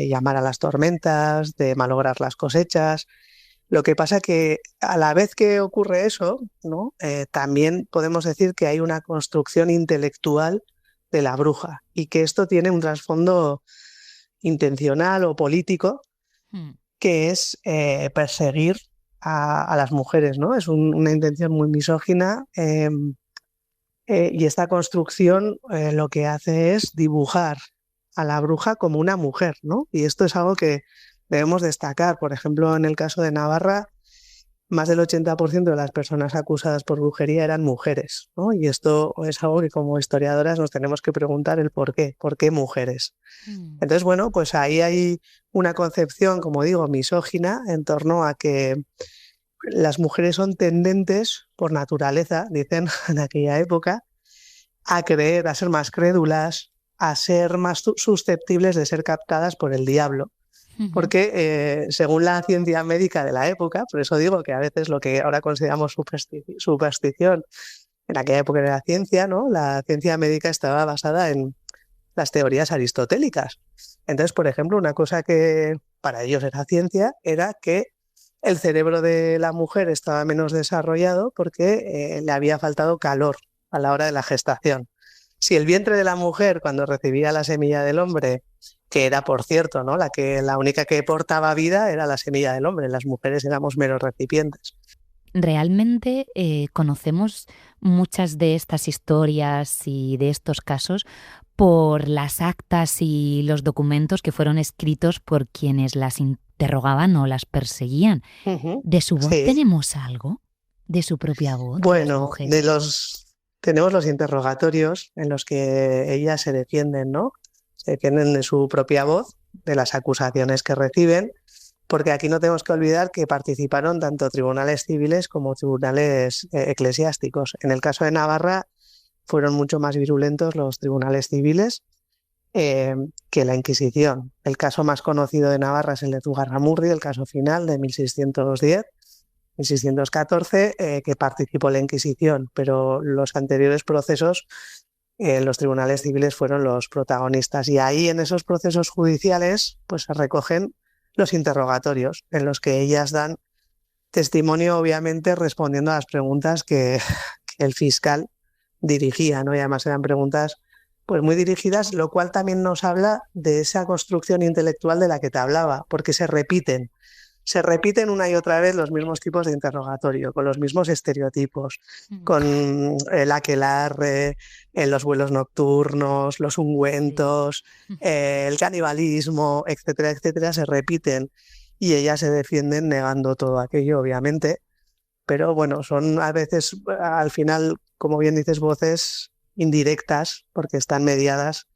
llamar a las tormentas, de malograr las cosechas. Lo que pasa que a la vez que ocurre eso, ¿no? También podemos decir que hay una construcción intelectual de la bruja y que esto tiene un trasfondo intencional o político, que es perseguir a las mujeres, ¿no? Es una intención muy misógina, y esta construcción lo que hace es dibujar a la bruja como una mujer, ¿no? Y esto es algo que debemos destacar. Por ejemplo, en el caso de Navarra, más del 80% de las personas acusadas por brujería eran mujeres, ¿no? Y esto es algo que como historiadoras nos tenemos que preguntar el por qué mujeres. Entonces, bueno, pues ahí hay una concepción, como digo, misógina en torno a que las mujeres son tendentes por naturaleza, dicen en aquella época, a creer, a ser más crédulas, a ser más susceptibles de ser captadas por el diablo. Porque según la ciencia médica de la época, por eso digo que a veces lo que ahora consideramos superstición, en aquella época era la ciencia, ¿no? La ciencia médica estaba basada en las teorías aristotélicas. Entonces, por ejemplo, una cosa que para ellos era ciencia era que el cerebro de la mujer estaba menos desarrollado porque le había faltado calor a la hora de la gestación. Si el vientre de la mujer, cuando recibía la semilla del hombre, que era, por cierto, ¿no? la única que portaba vida era la semilla del hombre, las mujeres éramos meros recipientes. Realmente conocemos muchas de estas historias y de estos casos por las actas y los documentos que fueron escritos por quienes las interrogaban o las perseguían. ¿De su voz tenemos algo? ¿De su propia voz? Bueno, tenemos los interrogatorios en los que ellas se defienden, ¿no? Se defienden de su propia voz, de las acusaciones que reciben, porque aquí no tenemos que olvidar que participaron tanto tribunales civiles como tribunales eclesiásticos. En el caso de Navarra fueron mucho más virulentos los tribunales civiles que la Inquisición. El caso más conocido de Navarra es el de Zugarramurdi, el caso final de 1614, que participó la Inquisición, pero los anteriores procesos, los tribunales civiles fueron los protagonistas. Y ahí, en esos procesos judiciales, pues se recogen los interrogatorios, en los que ellas dan testimonio, obviamente, respondiendo a las preguntas que el fiscal dirigía, ¿no? Y además eran preguntas pues muy dirigidas, lo cual también nos habla de esa construcción intelectual de la que te hablaba, porque se repiten una y otra vez los mismos tipos de interrogatorio, con los mismos estereotipos, con el aquelarre, los vuelos nocturnos, los ungüentos, el canibalismo, etcétera, etcétera, se repiten y ellas se defienden negando todo aquello, obviamente, pero bueno, son a veces, al final, como bien dices, voces indirectas, porque están mediadas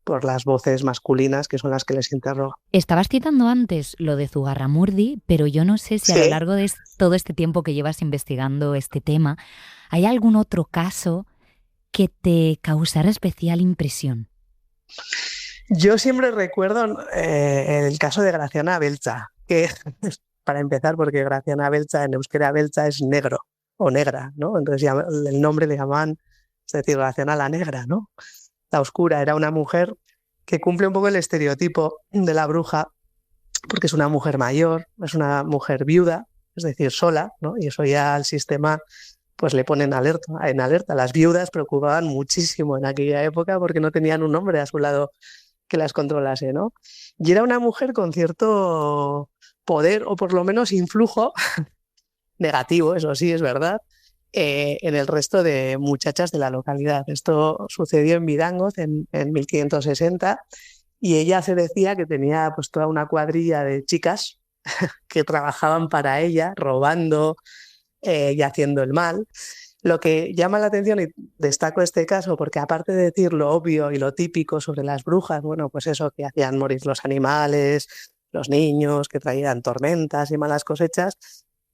por las voces masculinas, que son las que les interrogan. Estabas citando antes lo de Zugarramurdi, pero yo no sé si a lo largo de todo este tiempo que llevas investigando este tema, ¿hay algún otro caso que te causara especial impresión? Yo siempre recuerdo el caso de Graciana Beltza, que para empezar, porque Graciana Beltza, en euskera Beltza es negro o negra, ¿no? Entonces el nombre le llamaban, es decir, Graciana la negra, ¿no? La oscura. Era una mujer que cumple un poco el estereotipo de la bruja, porque es una mujer mayor, es una mujer viuda, es decir, sola, ¿no? Y eso ya al sistema pues le pone en alerta. Las viudas preocupaban muchísimo en aquella época porque no tenían un hombre a su lado que las controlase, ¿no? Y era una mujer con cierto poder, o por lo menos influjo negativo, eso sí, es verdad, en el resto de muchachas de la localidad. Esto sucedió en Vidangoz en 1560 y ella se decía que tenía pues toda una cuadrilla de chicas que trabajaban para ella, robando y haciendo el mal. Lo que llama la atención, y destaco este caso porque aparte de decir lo obvio y lo típico sobre las brujas, bueno, pues eso, que hacían morir los animales, los niños, que traían tormentas y malas cosechas,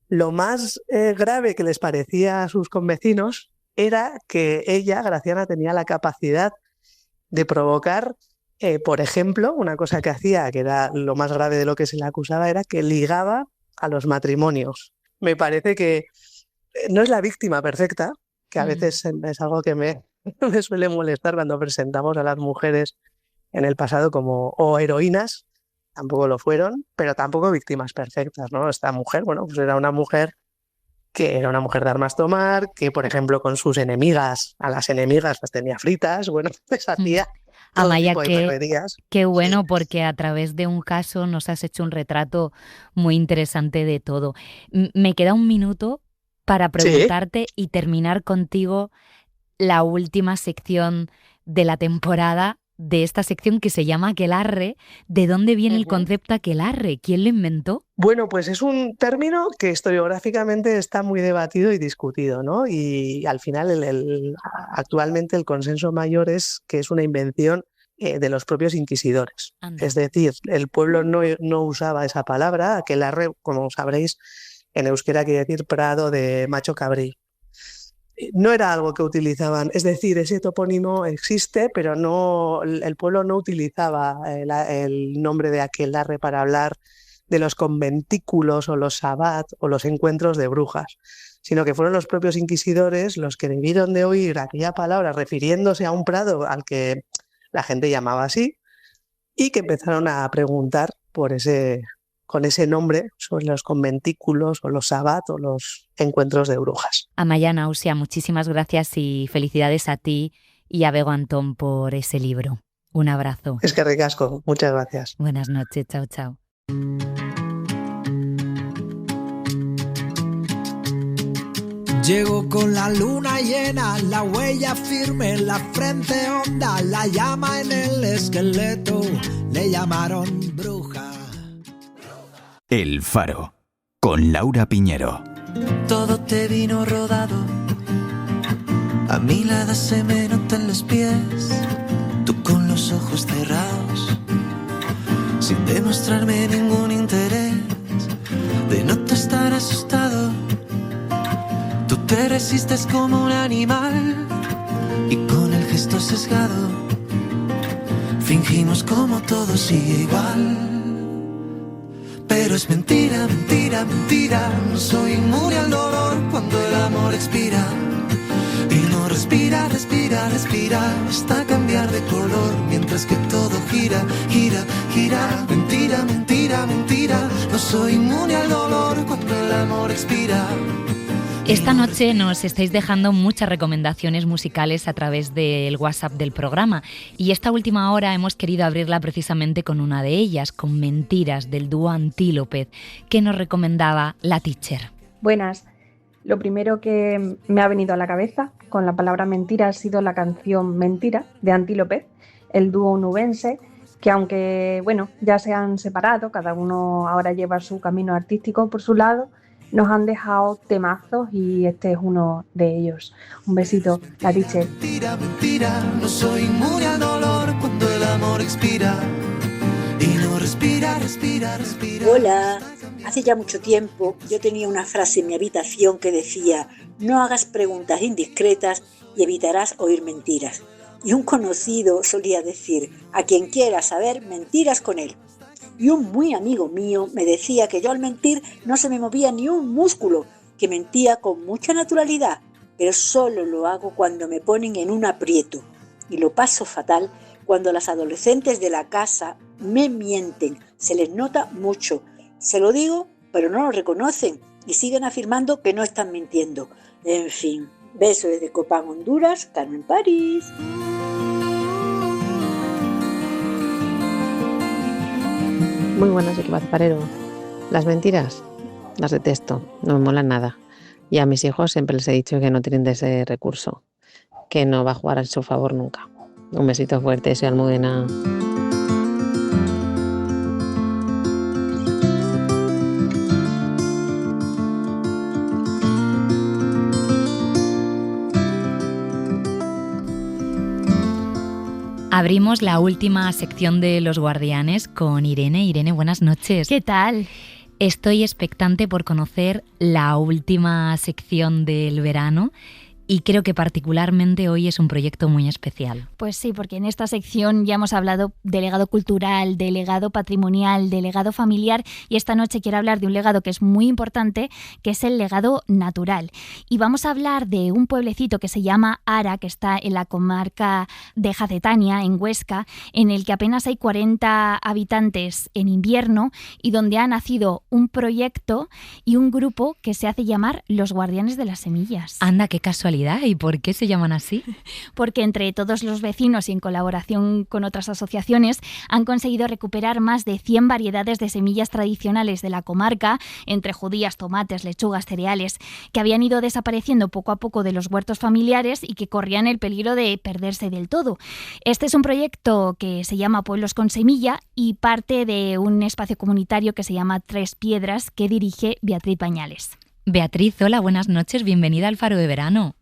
lo más grave que les parecía a sus convecinos era que ella, Graciana, tenía la capacidad de provocar, por ejemplo, una cosa que hacía, que era lo más grave de lo que se le acusaba, era que ligaba a los matrimonios. Me parece que no es la víctima perfecta, que a veces es algo que me suele molestar cuando presentamos a las mujeres en el pasado como o heroínas. Tampoco lo fueron, pero tampoco víctimas perfectas, ¿no? Esta mujer, bueno, pues era una mujer que era una mujer de armas tomar, que, por ejemplo, con sus enemigas, a las enemigas las tenía fritas, bueno, pues hacía todo Amaya, tipo de perrerías. qué bueno, porque a través de un caso nos has hecho un retrato muy interesante de todo. Me queda un minuto para preguntarte y terminar contigo la última sección de la temporada, de esta sección que se llama aquelarre. ¿De dónde viene el concepto aquelarre? ¿Quién lo inventó? Bueno, pues es un término que historiográficamente está muy debatido y discutido, ¿no? Y al final actualmente el consenso mayor es que es una invención de los propios inquisidores. Es decir, el pueblo no usaba esa palabra. Aquelarre, como sabréis, En euskera quiere decir prado de macho cabrí. No era algo que utilizaban, es decir, ese topónimo existe, pero no, el pueblo no utilizaba el nombre de aquelarre para hablar de los conventículos o los sabbat o los encuentros de brujas, sino que fueron los propios inquisidores los que debieron de oír aquella palabra refiriéndose a un prado al que la gente llamaba así y que empezaron a preguntar con ese nombre sobre los conventículos o los sabbat o los encuentros de brujas. Amaia Náusea, muchísimas gracias y felicidades a ti y a Bego Antón por ese libro. Un abrazo. Es que ricasco, muchas gracias. Buenas noches, chao, chao. Llego con la luna llena, la huella firme, la frente honda, la llama en el esqueleto, le llamaron bruja. El Faro, con Laura Piñero. Todo te vino rodado, a mí nada se me notan los pies, tú con los ojos cerrados, sin demostrarme ningún interés, de no te estar asustado, tú te resistes como un animal, y con el gesto sesgado, fingimos como todo sigue igual. Pero es mentira, mentira, mentira. No soy inmune al dolor cuando el amor expira. Y no respira, respira, respira hasta cambiar de color mientras que todo gira, gira, gira. Mentira, mentira, mentira. No soy inmune al dolor cuando el amor expira. Esta noche nos estáis dejando muchas recomendaciones musicales a través del WhatsApp del programa y esta última hora hemos querido abrirla precisamente con una de ellas, con Mentiras, del dúo Antílope, que nos recomendaba la Teacher. Buenas. Lo primero que me ha venido a la cabeza con la palabra mentira ha sido la canción Mentira de Antílope, el dúo onubense, que aunque ya se han separado, cada uno ahora lleva su camino artístico por su lado, nos han dejado temazos y este es uno de ellos. Un besito, la Teacher. Mentira, mentira, no soy inmune al dolor cuando el amor expira. Y no respira, respira, respira. Hola, hace ya mucho tiempo yo tenía una frase en mi habitación que decía: no hagas preguntas indiscretas y evitarás oír mentiras. Y un conocido solía decir: a quien quiera saber, mentiras con él. Y un muy amigo mío me decía que yo al mentir no se me movía ni un músculo, que mentía con mucha naturalidad, pero solo lo hago cuando me ponen en un aprieto. Y lo paso fatal cuando las adolescentes de la casa me mienten, se les nota mucho. Se lo digo, pero no lo reconocen y siguen afirmando que no están mintiendo. En fin, beso desde Copán, Honduras, Carmen París. Muy buenas, equipo Farero. Las mentiras las detesto, no me molan nada. Y a mis hijos siempre les he dicho que no tienen de ese recurso, que no va a jugar a su favor nunca. Un besito fuerte, soy Almudena. Abrimos la última sección de Los Guardianes con Irene. Irene, buenas noches. ¿Qué tal? Estoy expectante por conocer la última sección del verano y creo que particularmente hoy es un proyecto muy especial. Pues sí, porque en esta sección ya hemos hablado de legado cultural, de legado patrimonial, de legado familiar y esta noche quiero hablar de un legado que es muy importante, que es el legado natural. Y vamos a hablar de un pueblecito que se llama Ara, que está en la comarca de Jacetania, en Huesca, en el que apenas hay 40 habitantes en invierno y donde ha nacido un proyecto y un grupo que se hace llamar Los Guardianes de las Semillas. Anda, qué casualidad. ¿Y por qué se llaman así? Porque entre todos los vecinos y en colaboración con otras asociaciones han conseguido recuperar más de 100 variedades de semillas tradicionales de la comarca, entre judías, tomates, lechugas, cereales, que habían ido desapareciendo poco a poco de los huertos familiares y que corrían el peligro de perderse del todo. Este es un proyecto que se llama Pueblos con Semilla y parte de un espacio comunitario que se llama Tres Piedras, que dirige Beatriz Pañales. Beatriz, hola, buenas noches, bienvenida al Faro de Verano.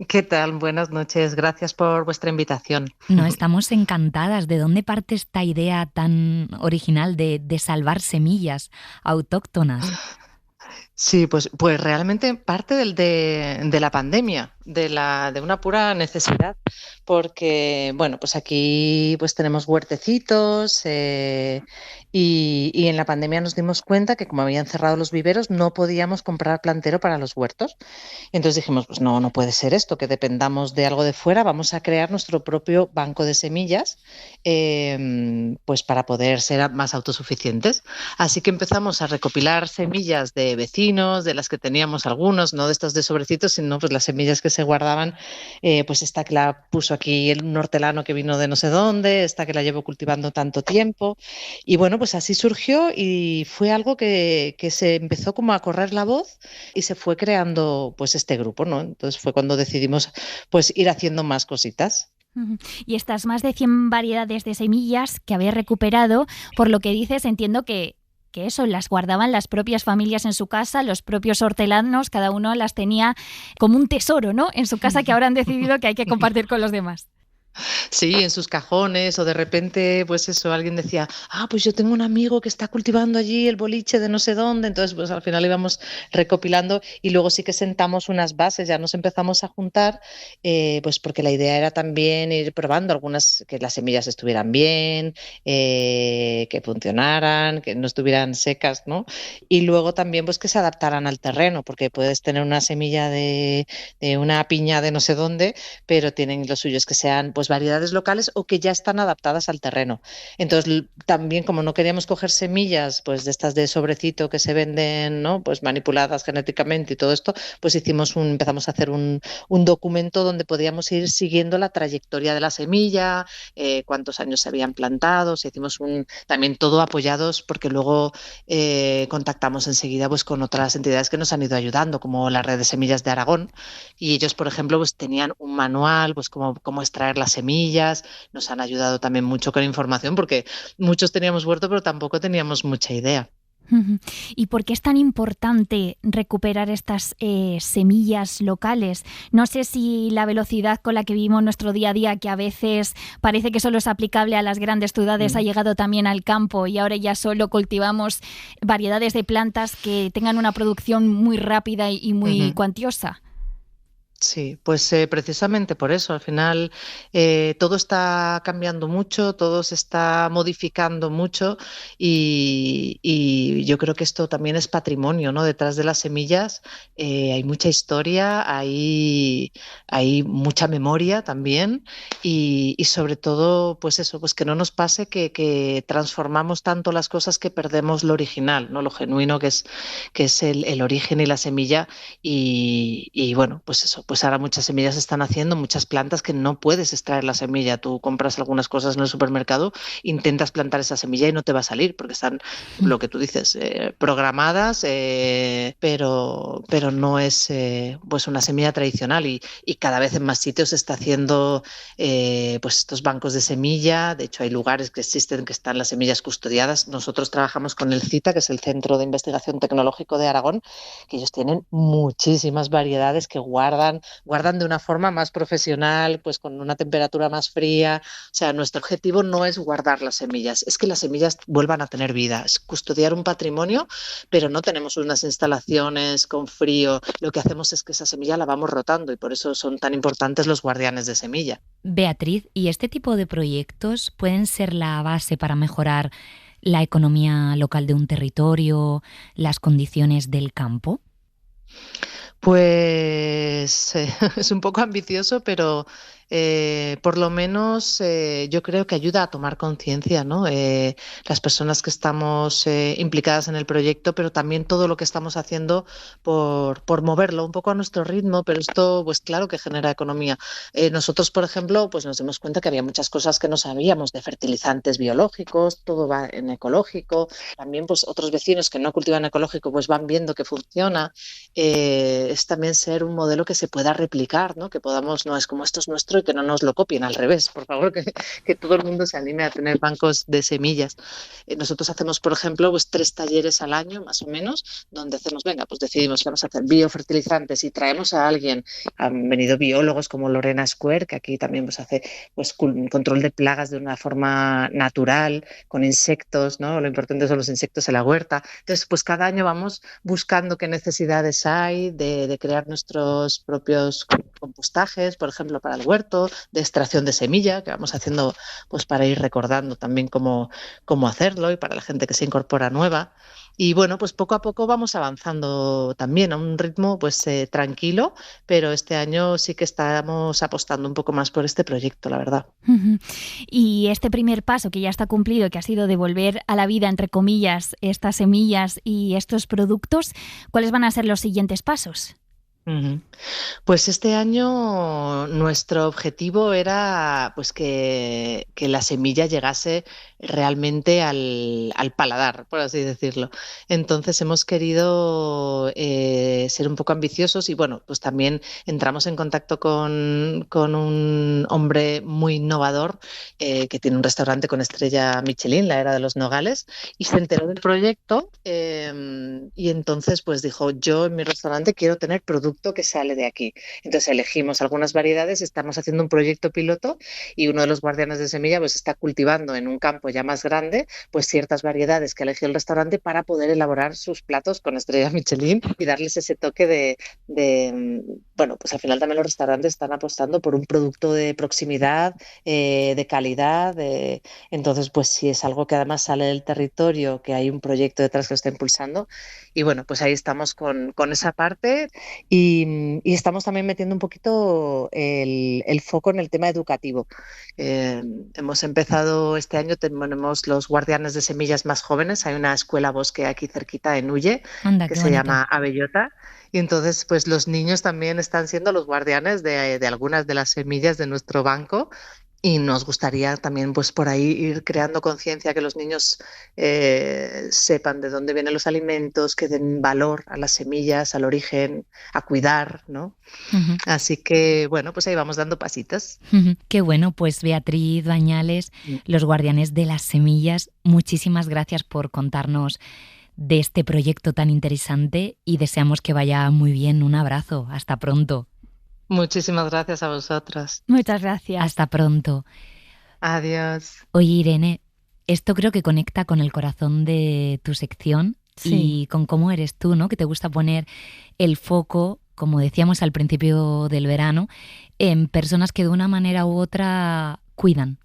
¿Qué tal? Buenas noches, gracias por vuestra invitación. No, estamos encantadas. ¿De dónde parte esta idea tan original de salvar semillas autóctonas? Sí, pues realmente parte de la pandemia, de una pura necesidad, porque bueno, pues aquí pues tenemos huertecitos y en la pandemia nos dimos cuenta que como habían cerrado los viveros no podíamos comprar plantero para los huertos. Entonces dijimos, pues no puede ser esto, que dependamos de algo de fuera, vamos a crear nuestro propio banco de semillas pues para poder ser más autosuficientes. Así que empezamos a recopilar semillas de vecinos, de las que teníamos algunos, no de estos de sobrecitos, sino pues las semillas que se guardaban, pues esta que la puso aquí un hortelano que vino de no sé dónde, esta que la llevo cultivando tanto tiempo. Y bueno, pues así surgió y fue algo que se empezó como a correr la voz y se fue creando pues este grupo, ¿no? Entonces fue cuando decidimos pues ir haciendo más cositas. Y estas más de 100 variedades de semillas que habéis recuperado, por lo que dices, entiendo que eso las guardaban las propias familias en su casa, los propios hortelanos, cada uno las tenía como un tesoro, ¿no?, en su casa, que ahora han decidido que hay que compartir con los demás. Sí, en sus cajones, o de repente, pues eso, alguien decía, pues yo tengo un amigo que está cultivando allí el boliche de no sé dónde, entonces pues al final íbamos recopilando y luego sí que sentamos unas bases, ya nos empezamos a juntar, pues porque la idea era también ir probando algunas, que las semillas estuvieran bien, que funcionaran, que no estuvieran secas, ¿no? Y luego también pues que se adaptaran al terreno, porque puedes tener una semilla de una piña de no sé dónde, pero tienen lo suyo es que sean pues variedades locales o que ya están adaptadas al terreno. Entonces también, como no queríamos coger semillas pues de estas de sobrecito que se venden, ¿no?, pues manipuladas genéticamente y todo esto, pues empezamos a hacer un documento donde podíamos ir siguiendo la trayectoria de la semilla, cuántos años se habían plantado. Hicimos también todo apoyados porque luego contactamos enseguida pues con otras entidades que nos han ido ayudando, como la Red de Semillas de Aragón, y ellos, por ejemplo, pues tenían un manual, pues cómo extraer las semillas, nos han ayudado también mucho con información porque muchos teníamos huerto pero tampoco teníamos mucha idea. ¿Y por qué es tan importante recuperar estas semillas locales? No sé si la velocidad con la que vivimos nuestro día a día, que a veces parece que solo es aplicable a las grandes ciudades, ha llegado también al campo y ahora ya solo cultivamos variedades de plantas que tengan una producción muy rápida y muy cuantiosa. Sí, pues precisamente por eso, al final todo está cambiando mucho, todo se está modificando mucho y yo creo que esto también es patrimonio, ¿no? Detrás de las semillas hay mucha historia, hay mucha memoria también y sobre todo pues eso, pues que no nos pase que transformamos tanto las cosas que perdemos lo original, ¿no? Lo genuino que es el origen y la semilla y bueno, pues eso. Pues ahora muchas semillas se están haciendo, muchas plantas que no puedes extraer la semilla. Tú compras algunas cosas en el supermercado, intentas plantar esa semilla y no te va a salir porque están, lo que tú dices, programadas, pero no es pues una semilla tradicional y cada vez en más sitios se está haciendo pues estos bancos de semilla. De hecho, hay lugares que existen que están las semillas custodiadas. Nosotros trabajamos con el CITA, que es el Centro de Investigación Tecnológico de Aragón, que ellos tienen muchísimas variedades que guardan de una forma más profesional, pues con una temperatura más fría. O sea, nuestro objetivo no es guardar las semillas, es que las semillas vuelvan a tener vida, es custodiar un patrimonio, pero no tenemos unas instalaciones con frío. Lo que hacemos es que esa semilla la vamos rotando y por eso son tan importantes los guardianes de semilla. Beatriz, ¿y este tipo de proyectos pueden ser la base para mejorar la economía local de un territorio, las condiciones del campo? Pues es un poco ambicioso, pero por lo menos yo creo que ayuda a tomar conciencia, ¿no? Las personas que estamos implicadas en el proyecto, pero también todo lo que estamos haciendo por moverlo un poco a nuestro ritmo, pero esto pues claro que genera economía. Nosotros, por ejemplo, pues nos dimos cuenta que había muchas cosas que no sabíamos de fertilizantes biológicos, todo va en ecológico. También pues otros vecinos que no cultivan ecológico pues van viendo que funciona. Es también ser un modelo que se pueda replicar, ¿no? Que podamos, no es como esto es nuestro y que no nos lo copien, al revés, por favor, que todo el mundo se anime a tener bancos de semillas. Nosotros hacemos, por ejemplo, pues 3 talleres al año, más o menos, donde hacemos, venga, pues decidimos que vamos a hacer biofertilizantes y traemos a alguien. Han venido biólogos como Lorena Square, que aquí también pues hace pues control de plagas de una forma natural, con insectos, ¿no? Lo importante son los insectos en la huerta. Entonces, pues cada año vamos buscando qué necesidades hay de crear nuestros propios compostajes, por ejemplo, para el huerto, de extracción de semilla, que vamos haciendo pues para ir recordando también cómo hacerlo, y para la gente que se incorpora nueva. Y bueno, pues poco a poco vamos avanzando también a un ritmo pues tranquilo, pero este año sí que estamos apostando un poco más por este proyecto, la verdad. Y este primer paso que ya está cumplido, que ha sido devolver a la vida, entre comillas, estas semillas y estos productos, ¿cuáles van a ser los siguientes pasos? Pues este año nuestro objetivo era pues que la semilla llegase realmente al paladar, por así decirlo. Entonces hemos querido ser un poco ambiciosos y bueno, pues también entramos en contacto con un hombre muy innovador que tiene un restaurante con estrella Michelin, la Era de los Nogales, y se enteró del proyecto y entonces pues dijo, yo en mi restaurante quiero tener producto que sale de aquí. Entonces elegimos algunas variedades, estamos haciendo un proyecto piloto y uno de los guardianes de semilla pues está cultivando en un campo ya más grande pues ciertas variedades que ha elegido el restaurante para poder elaborar sus platos con estrella Michelin y darles ese toque de bueno, pues al final también los restaurantes están apostando por un producto de proximidad, de calidad, entonces pues sí es algo que además sale del territorio, que hay un proyecto detrás que lo está impulsando y bueno, pues ahí estamos con esa parte y estamos también metiendo un poquito el foco en el tema educativo. Hemos empezado este año, tenemos los guardianes de semillas más jóvenes, hay una escuela bosque aquí cerquita en Ulle, que se llama Abellota. Y entonces, pues los niños también están siendo los guardianes de algunas de las semillas de nuestro banco y nos gustaría también, pues por ahí ir creando conciencia, que los niños sepan de dónde vienen los alimentos, que den valor a las semillas, al origen, a cuidar, ¿no? Así que, bueno, pues ahí vamos dando pasitos. Qué bueno, pues Beatriz Bañales, los guardianes de las semillas, muchísimas gracias por contarnos de este proyecto tan interesante y deseamos que vaya muy bien. Un abrazo, hasta pronto. Muchísimas gracias a vosotras. Muchas gracias. Hasta pronto. Adiós. Oye, Irene, esto creo que conecta con el corazón de tu sección y con cómo eres tú, ¿no? Que te gusta poner el foco, como decíamos al principio del verano, en personas que de una manera u otra cuidan.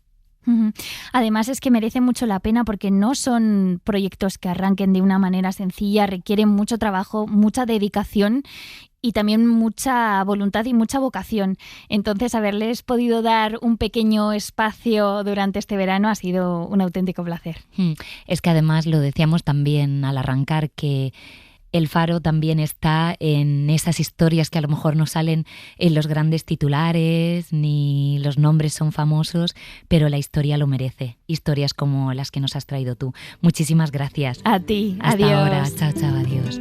Además es que merece mucho la pena porque no son proyectos que arranquen de una manera sencilla, requieren mucho trabajo, mucha dedicación y también mucha voluntad y mucha vocación. Entonces, haberles podido dar un pequeño espacio durante este verano ha sido un auténtico placer. Es que además lo decíamos también al arrancar, que El Faro también está en esas historias que a lo mejor no salen en los grandes titulares, ni los nombres son famosos, pero la historia lo merece. Historias como las que nos has traído tú. Muchísimas gracias. A ti. Hasta adiós. ahora. Chao, chao, adiós.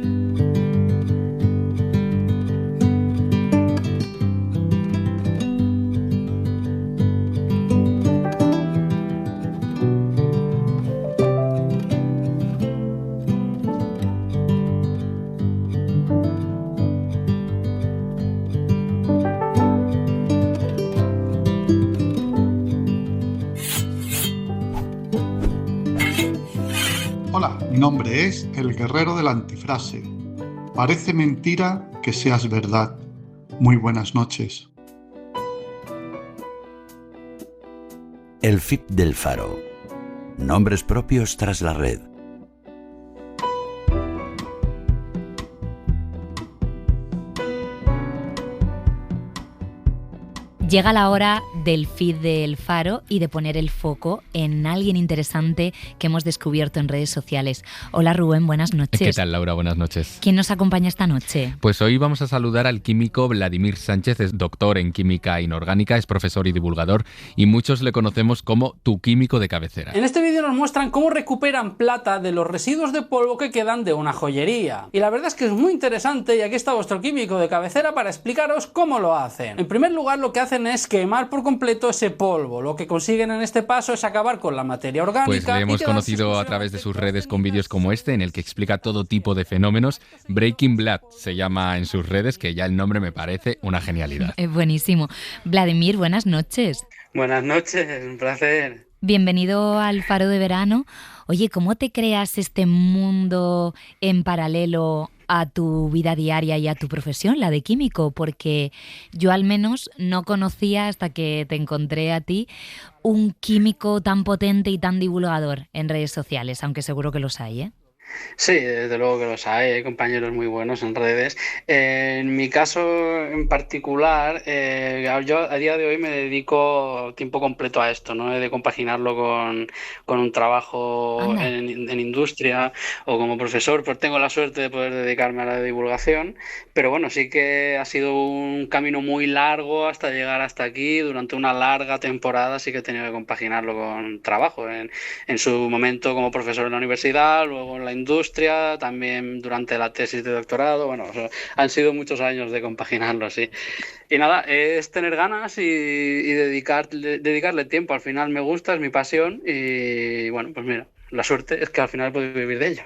Hola, mi nombre es El Guerrero de la Antifrase. Parece mentira que seas verdad. Muy buenas noches. El FIP del Faro. Nombres propios tras la red. Llega la hora del feed del Faro y de poner el foco en alguien interesante que hemos descubierto en redes sociales. Hola Rubén, buenas noches. ¿Qué tal, Laura? Buenas noches. ¿Quién nos acompaña esta noche? Pues hoy vamos a saludar al químico Vladimir Sánchez. Es doctor en química inorgánica, es profesor y divulgador y muchos le conocemos como tu químico de cabecera. En este vídeo nos muestran cómo recuperan plata de los residuos de polvo que quedan de una joyería. Y la verdad es que es muy interesante y aquí está vuestro químico de cabecera para explicaros cómo lo hacen. En primer lugar, lo que hacen hacen es quemar por completo ese polvo. Lo que consiguen en este paso es acabar con la materia orgánica. Pues le hemos conocido a través de sus redes con vídeos como este, en el que explica todo tipo de fenómenos. Breaking Blood se llama en sus redes, que ya el nombre me parece una genialidad. Es buenísimo. Vladimir, buenas noches. Buenas noches, un placer. Bienvenido al Faro de Verano. Oye, ¿cómo te creas este mundo en paralelo a tu vida diaria y a tu profesión, la de químico? Porque yo al menos no conocía, hasta que te encontré a ti, un químico tan potente y tan divulgador en redes sociales, aunque seguro que los hay, ¿eh? Sí, desde luego que los hay compañeros muy buenos en redes. En mi caso en particular, yo a día de hoy me dedico tiempo completo a esto, ¿no? He de compaginarlo con un trabajo en industria o como profesor, pues tengo la suerte de poder dedicarme a la divulgación, pero bueno, sí que ha sido un camino muy largo hasta llegar hasta aquí. Durante una larga temporada sí que he tenido que compaginarlo con trabajo, en su momento como profesor en la universidad, luego en la industria, también durante la tesis de doctorado. Bueno, o sea, han sido muchos años de compaginarlo así. Y nada, es tener ganas y dedicarle tiempo. Al final me gusta, es mi pasión y bueno, pues mira, la suerte es que al final he podido vivir de ello.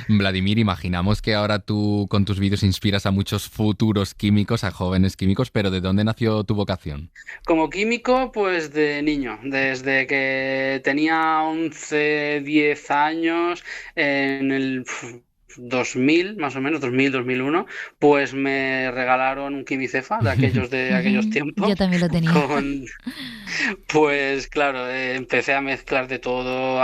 Vladimir, imaginamos que ahora tú con tus vídeos inspiras a muchos futuros químicos, a jóvenes químicos, pero ¿de dónde nació tu vocación? Como químico, pues de niño, desde que tenía 11, 10 años, en el 2000, más o menos, 2000, 2001, pues me regalaron un quimicefa de aquellos tiempos. Yo también lo tenía. Pues claro, empecé a mezclar de todo,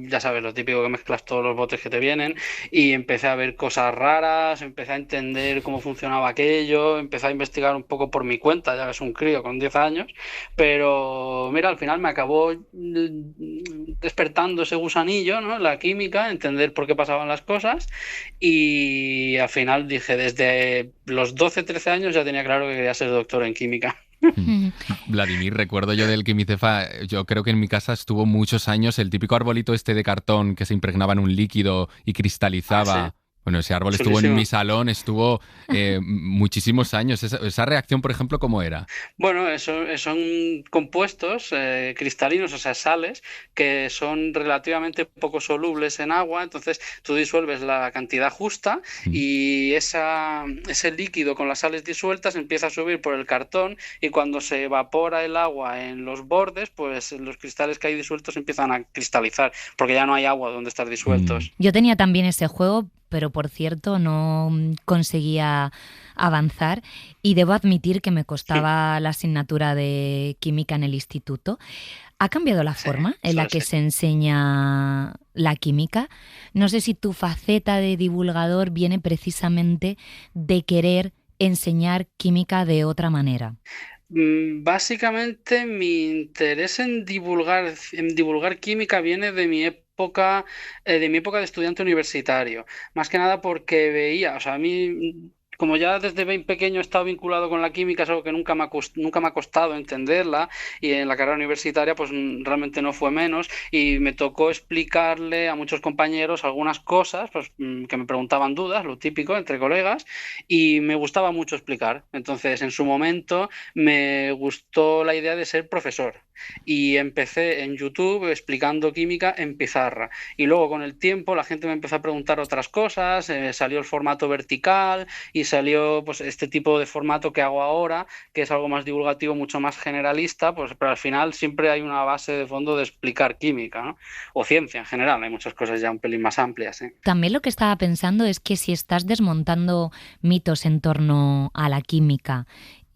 ya sabes, lo típico que mezclas todos los botes que te vienen, y empecé a ver cosas raras, empecé a entender cómo funcionaba aquello, empecé a investigar un poco por mi cuenta, ya ves, un crío con 10 años, pero mira, al final me acabó despertando ese gusanillo, ¿no? La química, entender por qué pasaban las cosas. Y al final dije, desde los 12, 13 años ya tenía claro que quería ser doctor en química. Vladimir, recuerdo yo del quimicefa, yo creo que en mi casa estuvo muchos años el típico arbolito este de cartón que se impregnaba en un líquido y cristalizaba. Sí. Bueno, ese árbol estuvo en mi salón, estuvo muchísimos años. ¿Esa reacción, por ejemplo, cómo era? Bueno, son compuestos cristalinos, o sea, sales, que son relativamente poco solubles en agua. Entonces tú disuelves la cantidad justa y ese líquido con las sales disueltas empieza a subir por el cartón, y cuando se evapora el agua en los bordes, pues los cristales que hay disueltos empiezan a cristalizar, porque ya no hay agua donde estar disueltos. Yo tenía también ese juego, pero por cierto no conseguía avanzar, y debo admitir que me costaba la asignatura de química en el instituto. ¿Ha cambiado la forma en la que se enseña la química? No sé si tu faceta de divulgador viene precisamente de querer enseñar química de otra manera. Básicamente mi interés en divulgar química viene de mi época de estudiante universitario, más que nada porque veía, o sea, a mí, como ya desde bien pequeño he estado vinculado con la química, es algo que nunca me ha costado entenderla, y en la carrera universitaria pues realmente no fue menos, y me tocó explicarle a muchos compañeros algunas cosas pues, que me preguntaban dudas, lo típico entre colegas, y me gustaba mucho explicar. Entonces en su momento me gustó la idea de ser profesor, y empecé en YouTube explicando química en pizarra, y luego con el tiempo la gente me empezó a preguntar otras cosas, salió el formato vertical y salió pues este tipo de formato que hago ahora, que es algo más divulgativo, mucho más generalista, pues, pero al final siempre hay una base de fondo de explicar química, ¿no? O ciencia en general, hay muchas cosas ya un pelín más amplias, ¿eh? También lo que estaba pensando es que si estás desmontando mitos en torno a la química,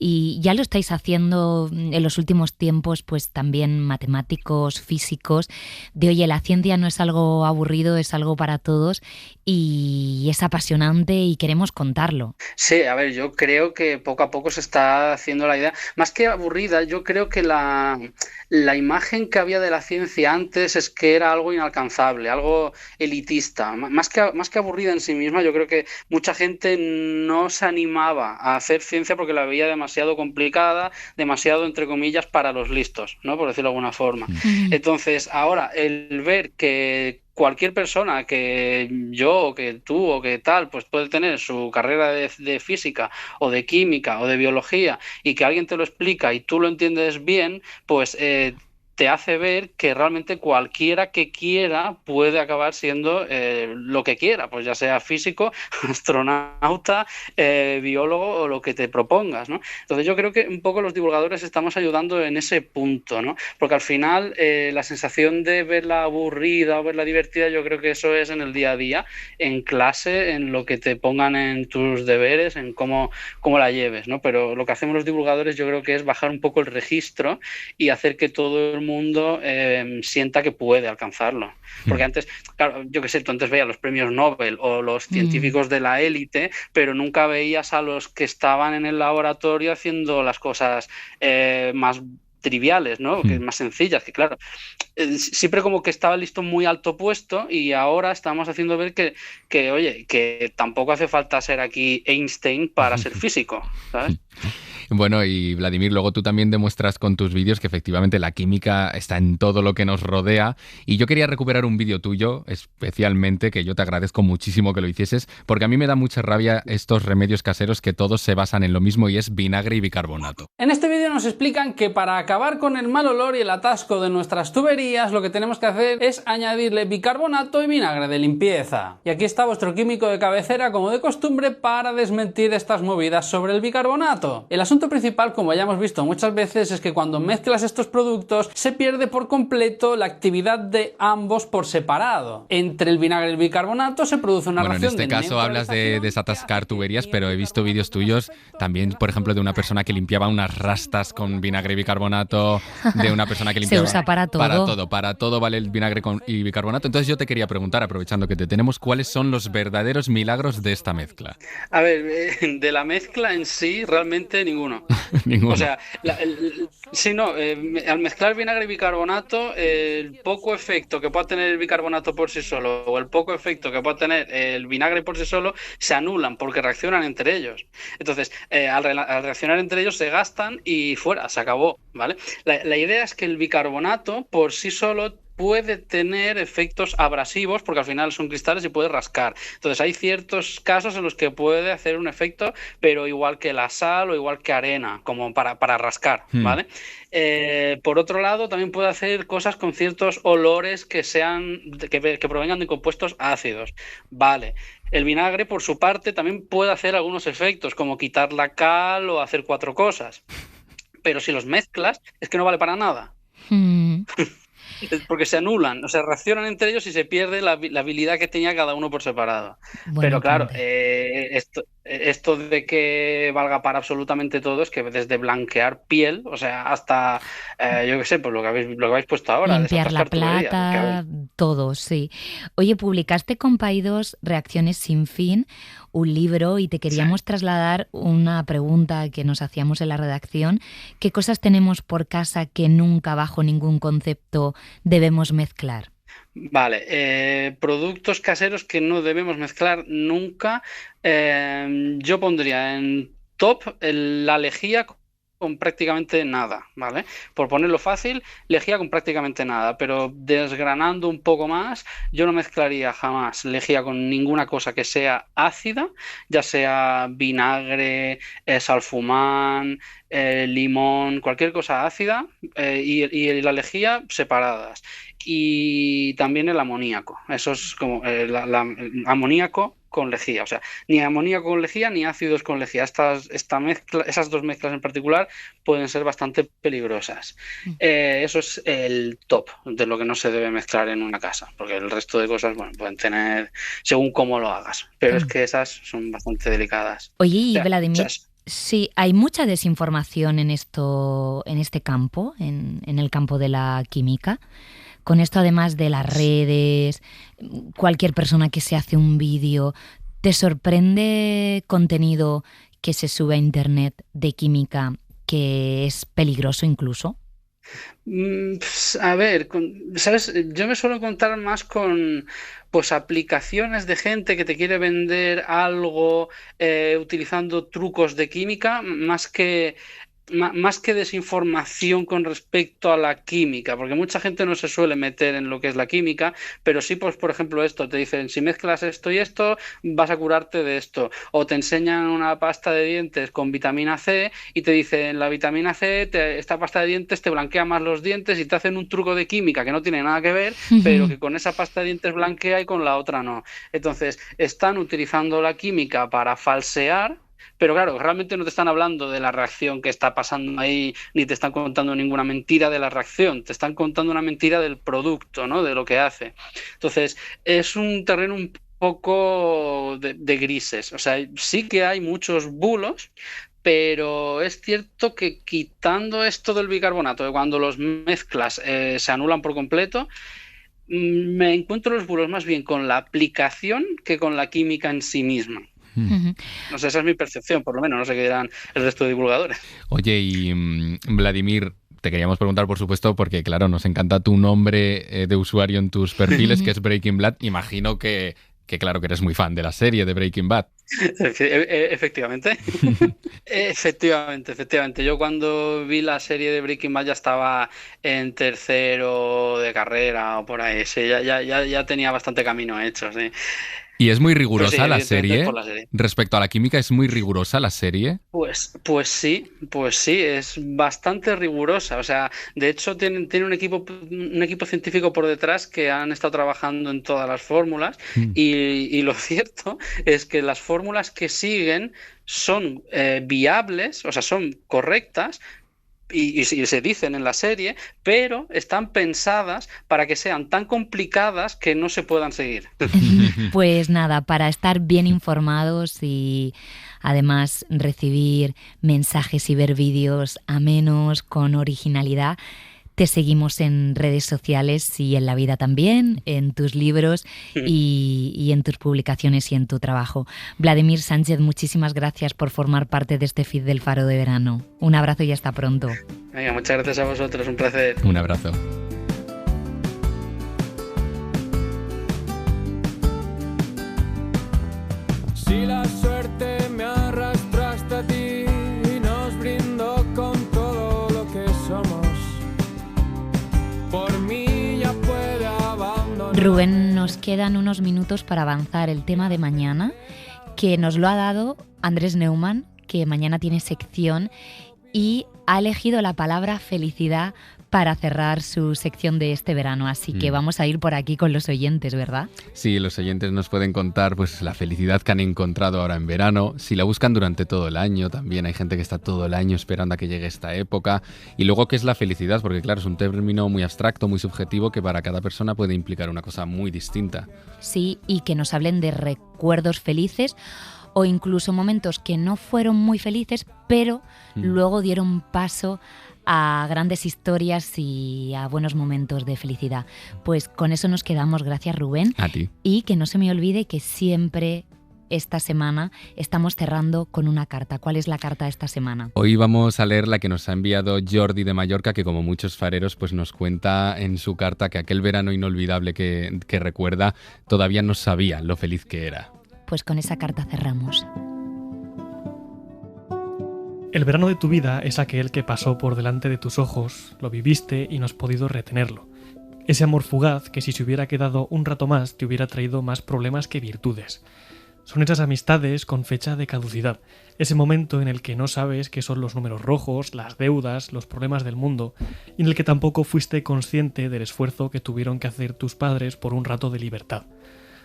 y ya lo estáis haciendo en los últimos tiempos, pues también matemáticos, físicos, de oye, la ciencia no es algo aburrido, es algo para todos y es apasionante y queremos contarlo. Sí, a ver, yo creo que poco a poco se está haciendo la idea, más que aburrida, yo creo que la imagen que había de la ciencia antes es que era algo inalcanzable, algo elitista, más que aburrida en sí misma. Yo creo que mucha gente no se animaba a hacer ciencia porque la veía demasiado demasiado complicada, demasiado, entre comillas, para los listos, ¿no? Por decirlo de alguna forma. Entonces, ahora, el ver que cualquier persona, que yo, o que tú, o que tal, pues puede tener su carrera de física, o de química, o de biología, y que alguien te lo explica y tú lo entiendes bien, pues te hace ver que realmente cualquiera que quiera puede acabar siendo lo que quiera, pues ya sea físico, astronauta, biólogo o lo que te propongas, ¿no? Entonces yo creo que un poco los divulgadores estamos ayudando en ese punto, ¿no? Porque al final la sensación de verla aburrida o verla divertida, yo creo que eso es en el día a día, en clase, en lo que te pongan en tus deberes, en cómo la lleves, ¿no? Pero lo que hacemos los divulgadores yo creo que es bajar un poco el registro y hacer que todo el mundo sienta que puede alcanzarlo. Porque antes, claro, yo qué sé, tú antes veías los premios Nobel o los científicos de la élite, pero nunca veías a los que estaban en el laboratorio haciendo las cosas más triviales, ¿no? Que más sencillas, que claro, siempre como que estaba listo muy alto puesto, y ahora estamos haciendo ver que oye, que tampoco hace falta ser aquí Einstein para ser físico, ¿sabes? Bueno, y Vladimir, luego tú también demuestras con tus vídeos que efectivamente la química está en todo lo que nos rodea, y yo quería recuperar un vídeo tuyo especialmente, que yo te agradezco muchísimo que lo hicieses, porque a mí me da mucha rabia estos remedios caseros que todos se basan en lo mismo, y es vinagre y bicarbonato. En este vídeo nos explican que para acabar con el mal olor y el atasco de nuestras tuberías, lo que tenemos que hacer es añadirle bicarbonato y vinagre de limpieza. Y aquí está vuestro químico de cabecera, como de costumbre, para desmentir estas movidas sobre el bicarbonato. El asunto principal, como ya hemos visto muchas veces, es que cuando mezclas estos productos se pierde por completo la actividad de ambos por separado. Entre el vinagre y el bicarbonato se produce una reacción. En este caso hablas de desatascar tuberías, pero he visto vídeos tuyos también, por ejemplo, de una persona que limpiaba unas rastas con vinagre y bicarbonato, de una persona que limpiaba... Se usa para todo. Para todo vale el vinagre y bicarbonato. Entonces yo te quería preguntar, aprovechando que te tenemos, ¿cuáles son los verdaderos milagros de esta mezcla? A ver, de la mezcla en sí, realmente ninguno. Ninguno. O sea, al mezclar vinagre y bicarbonato, el poco efecto que pueda tener el bicarbonato por sí solo o el poco efecto que pueda tener el vinagre por sí solo se anulan porque reaccionan entre ellos. Entonces, al reaccionar entre ellos se gastan y fuera, se acabó, ¿vale? La idea es que el bicarbonato por sí solo puede tener efectos abrasivos porque al final son cristales y puede rascar. Entonces hay ciertos casos en los que puede hacer un efecto, pero igual que la sal o igual que arena, como para rascar, ¿vale? Por otro lado, también puede hacer cosas con ciertos olores que provengan de compuestos ácidos, ¿vale? El vinagre, por su parte, también puede hacer algunos efectos, como quitar la cal o hacer 4 cosas. Pero si los mezclas, es que no vale para nada. Porque se anulan, o sea, reaccionan entre ellos y se pierde la habilidad que tenía cada uno por separado. Bueno, pero claro, esto de que valga para absolutamente todo es que desde blanquear piel, o sea, hasta, yo qué sé, pues lo que habéis puesto ahora. Limpiar la plata, todo, sí. Oye, publicaste con Paidós Reacciones sin fin, un libro, y te queríamos trasladar una pregunta que nos hacíamos en la redacción. ¿Qué cosas tenemos por casa que nunca, bajo ningún concepto, debemos mezclar? Vale, productos caseros que no debemos mezclar nunca. Yo pondría en top la lejía con prácticamente nada, ¿vale? Por ponerlo fácil, lejía con prácticamente nada, pero desgranando un poco más, yo no mezclaría jamás lejía con ninguna cosa que sea ácida, ya sea vinagre, salfumán, limón, cualquier cosa ácida, y la lejía separadas. Y también el amoníaco, eso es como el amoníaco con lejía, o sea, ni amoníaco con lejía ni ácidos con lejía. Esas dos mezclas en particular pueden ser bastante peligrosas. Eso es el top de lo que no se debe mezclar en una casa, porque el resto de cosas, bueno, pueden tener según cómo lo hagas, pero es que esas son bastante delicadas. Oye, y Vladimir, sí, hay mucha desinformación en este campo, en el campo de la química. Con esto, además de las redes, cualquier persona que se hace un vídeo, ¿te sorprende contenido que se sube a internet de química que es peligroso incluso? A ver, ¿sabes? Yo me suelo encontrar más con pues aplicaciones de gente que te quiere vender algo utilizando trucos de química, más que desinformación con respecto a la química, porque mucha gente no se suele meter en lo que es la química, pero sí, pues por ejemplo esto, te dicen, si mezclas esto y esto, vas a curarte de esto, o te enseñan una pasta de dientes con vitamina C y te dicen, la vitamina C, esta pasta de dientes te blanquea más los dientes y te hacen un truco de química que no tiene nada que ver, pero que con esa pasta de dientes blanquea y con la otra no. Entonces, están utilizando la química para falsear. Pero claro, realmente no te están hablando de la reacción que está pasando ahí, ni te están contando ninguna mentira de la reacción, te están contando una mentira del producto, ¿no? De lo que hace. Entonces, es un terreno un poco de grises. O sea, sí que hay muchos bulos, pero es cierto que quitando esto del bicarbonato, de cuando los mezclas se anulan por completo, me encuentro los bulos más bien con la aplicación que con la química en sí misma. No sé, esa es mi percepción, por lo menos, no sé qué dirán el resto de divulgadores. Oye, y Vladimir, te queríamos preguntar, por supuesto, porque claro, nos encanta tu nombre de usuario en tus perfiles, que es Breaking Bad. Imagino que claro que eres muy fan de la serie de Breaking Bad. Efectivamente. Efectivamente. Yo cuando vi la serie de Breaking Bad ya estaba en tercero de carrera o por ahí. Sí, ya tenía bastante camino hecho, sí. ¿Y es muy rigurosa sí, la serie? por la serie? Respecto a la química, ¿es muy rigurosa la serie? Pues sí, es bastante rigurosa. O sea, de hecho tiene un equipo científico por detrás que han estado trabajando en todas las fórmulas y lo cierto es que las fórmulas que siguen son viables, o sea, son correctas. Y se dicen en la serie, pero están pensadas para que sean tan complicadas que no se puedan seguir. Pues nada, para estar bien informados y además recibir mensajes y ver vídeos amenos con originalidad, te seguimos en redes sociales y en la vida también, en tus libros y en tus publicaciones y en tu trabajo. Vladimir Sánchez, muchísimas gracias por formar parte de este feed del Faro de Verano. Un abrazo y hasta pronto. Venga, muchas gracias a vosotros, un placer. Un abrazo. Si la suerte me arrastró hasta ti y nos brindó con todo lo que somos, por mí ya puede abandonar. Rubén, nos quedan unos minutos para avanzar el tema de mañana, que nos lo ha dado Andrés Neumann, que mañana tiene sección y ha elegido la palabra felicidad para cerrar su sección de este verano, así que vamos a ir por aquí con los oyentes, ¿verdad? Sí, los oyentes nos pueden contar pues la felicidad que han encontrado ahora en verano, si la buscan durante todo el año, también hay gente que está todo el año esperando a que llegue esta época, y luego qué es la felicidad, porque claro, es un término muy abstracto, muy subjetivo, que para cada persona puede implicar una cosa muy distinta. Sí, y que nos hablen de recuerdos felices o incluso momentos que no fueron muy felices, pero luego dieron paso a grandes historias y a buenos momentos de felicidad. Pues con eso nos quedamos. Gracias, Rubén. A ti. Y que no se me olvide que siempre esta semana estamos cerrando con una carta. ¿Cuál es la carta de esta semana? Hoy vamos a leer la que nos ha enviado Jordi de Mallorca, que como muchos fareros pues nos cuenta en su carta que aquel verano inolvidable que recuerda todavía no sabía lo feliz que era. Pues con esa carta cerramos. El verano de tu vida es aquel que pasó por delante de tus ojos, lo viviste y no has podido retenerlo. Ese amor fugaz que si se hubiera quedado un rato más te hubiera traído más problemas que virtudes. Son esas amistades con fecha de caducidad, ese momento en el que no sabes qué son los números rojos, las deudas, los problemas del mundo, y en el que tampoco fuiste consciente del esfuerzo que tuvieron que hacer tus padres por un rato de libertad.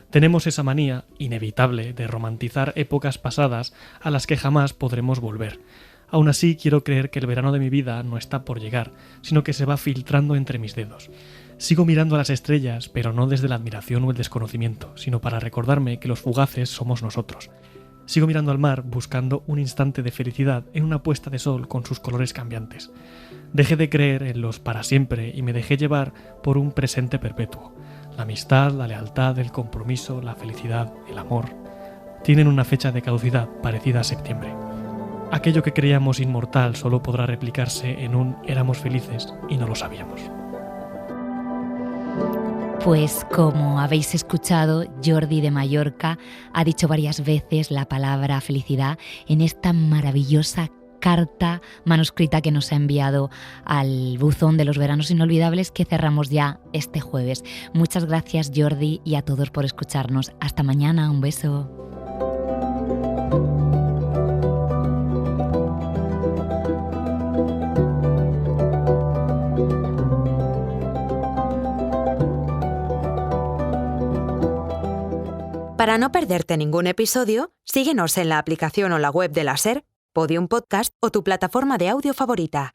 Tenemos esa manía, inevitable, de romantizar épocas pasadas a las que jamás podremos volver. Aún así, quiero creer que el verano de mi vida no está por llegar, sino que se va filtrando entre mis dedos. Sigo mirando a las estrellas, pero no desde la admiración o el desconocimiento, sino para recordarme que los fugaces somos nosotros. Sigo mirando al mar, buscando un instante de felicidad en una puesta de sol con sus colores cambiantes. Dejé de creer en los para siempre y me dejé llevar por un presente perpetuo. La amistad, la lealtad, el compromiso, la felicidad, el amor, tienen una fecha de caducidad parecida a septiembre. aquello que creíamos inmortal solo podrá replicarse en un éramos felices y no lo sabíamos. Pues como habéis escuchado, Jordi de Mallorca ha dicho varias veces la palabra felicidad en esta maravillosa carta manuscrita que nos ha enviado al buzón de los veranos inolvidables que cerramos ya este jueves. Muchas gracias, Jordi, y a todos por escucharnos. Hasta mañana, un beso. Para no perderte ningún episodio, síguenos en la aplicación o la web de la SER, Podium Podcast o tu plataforma de audio favorita.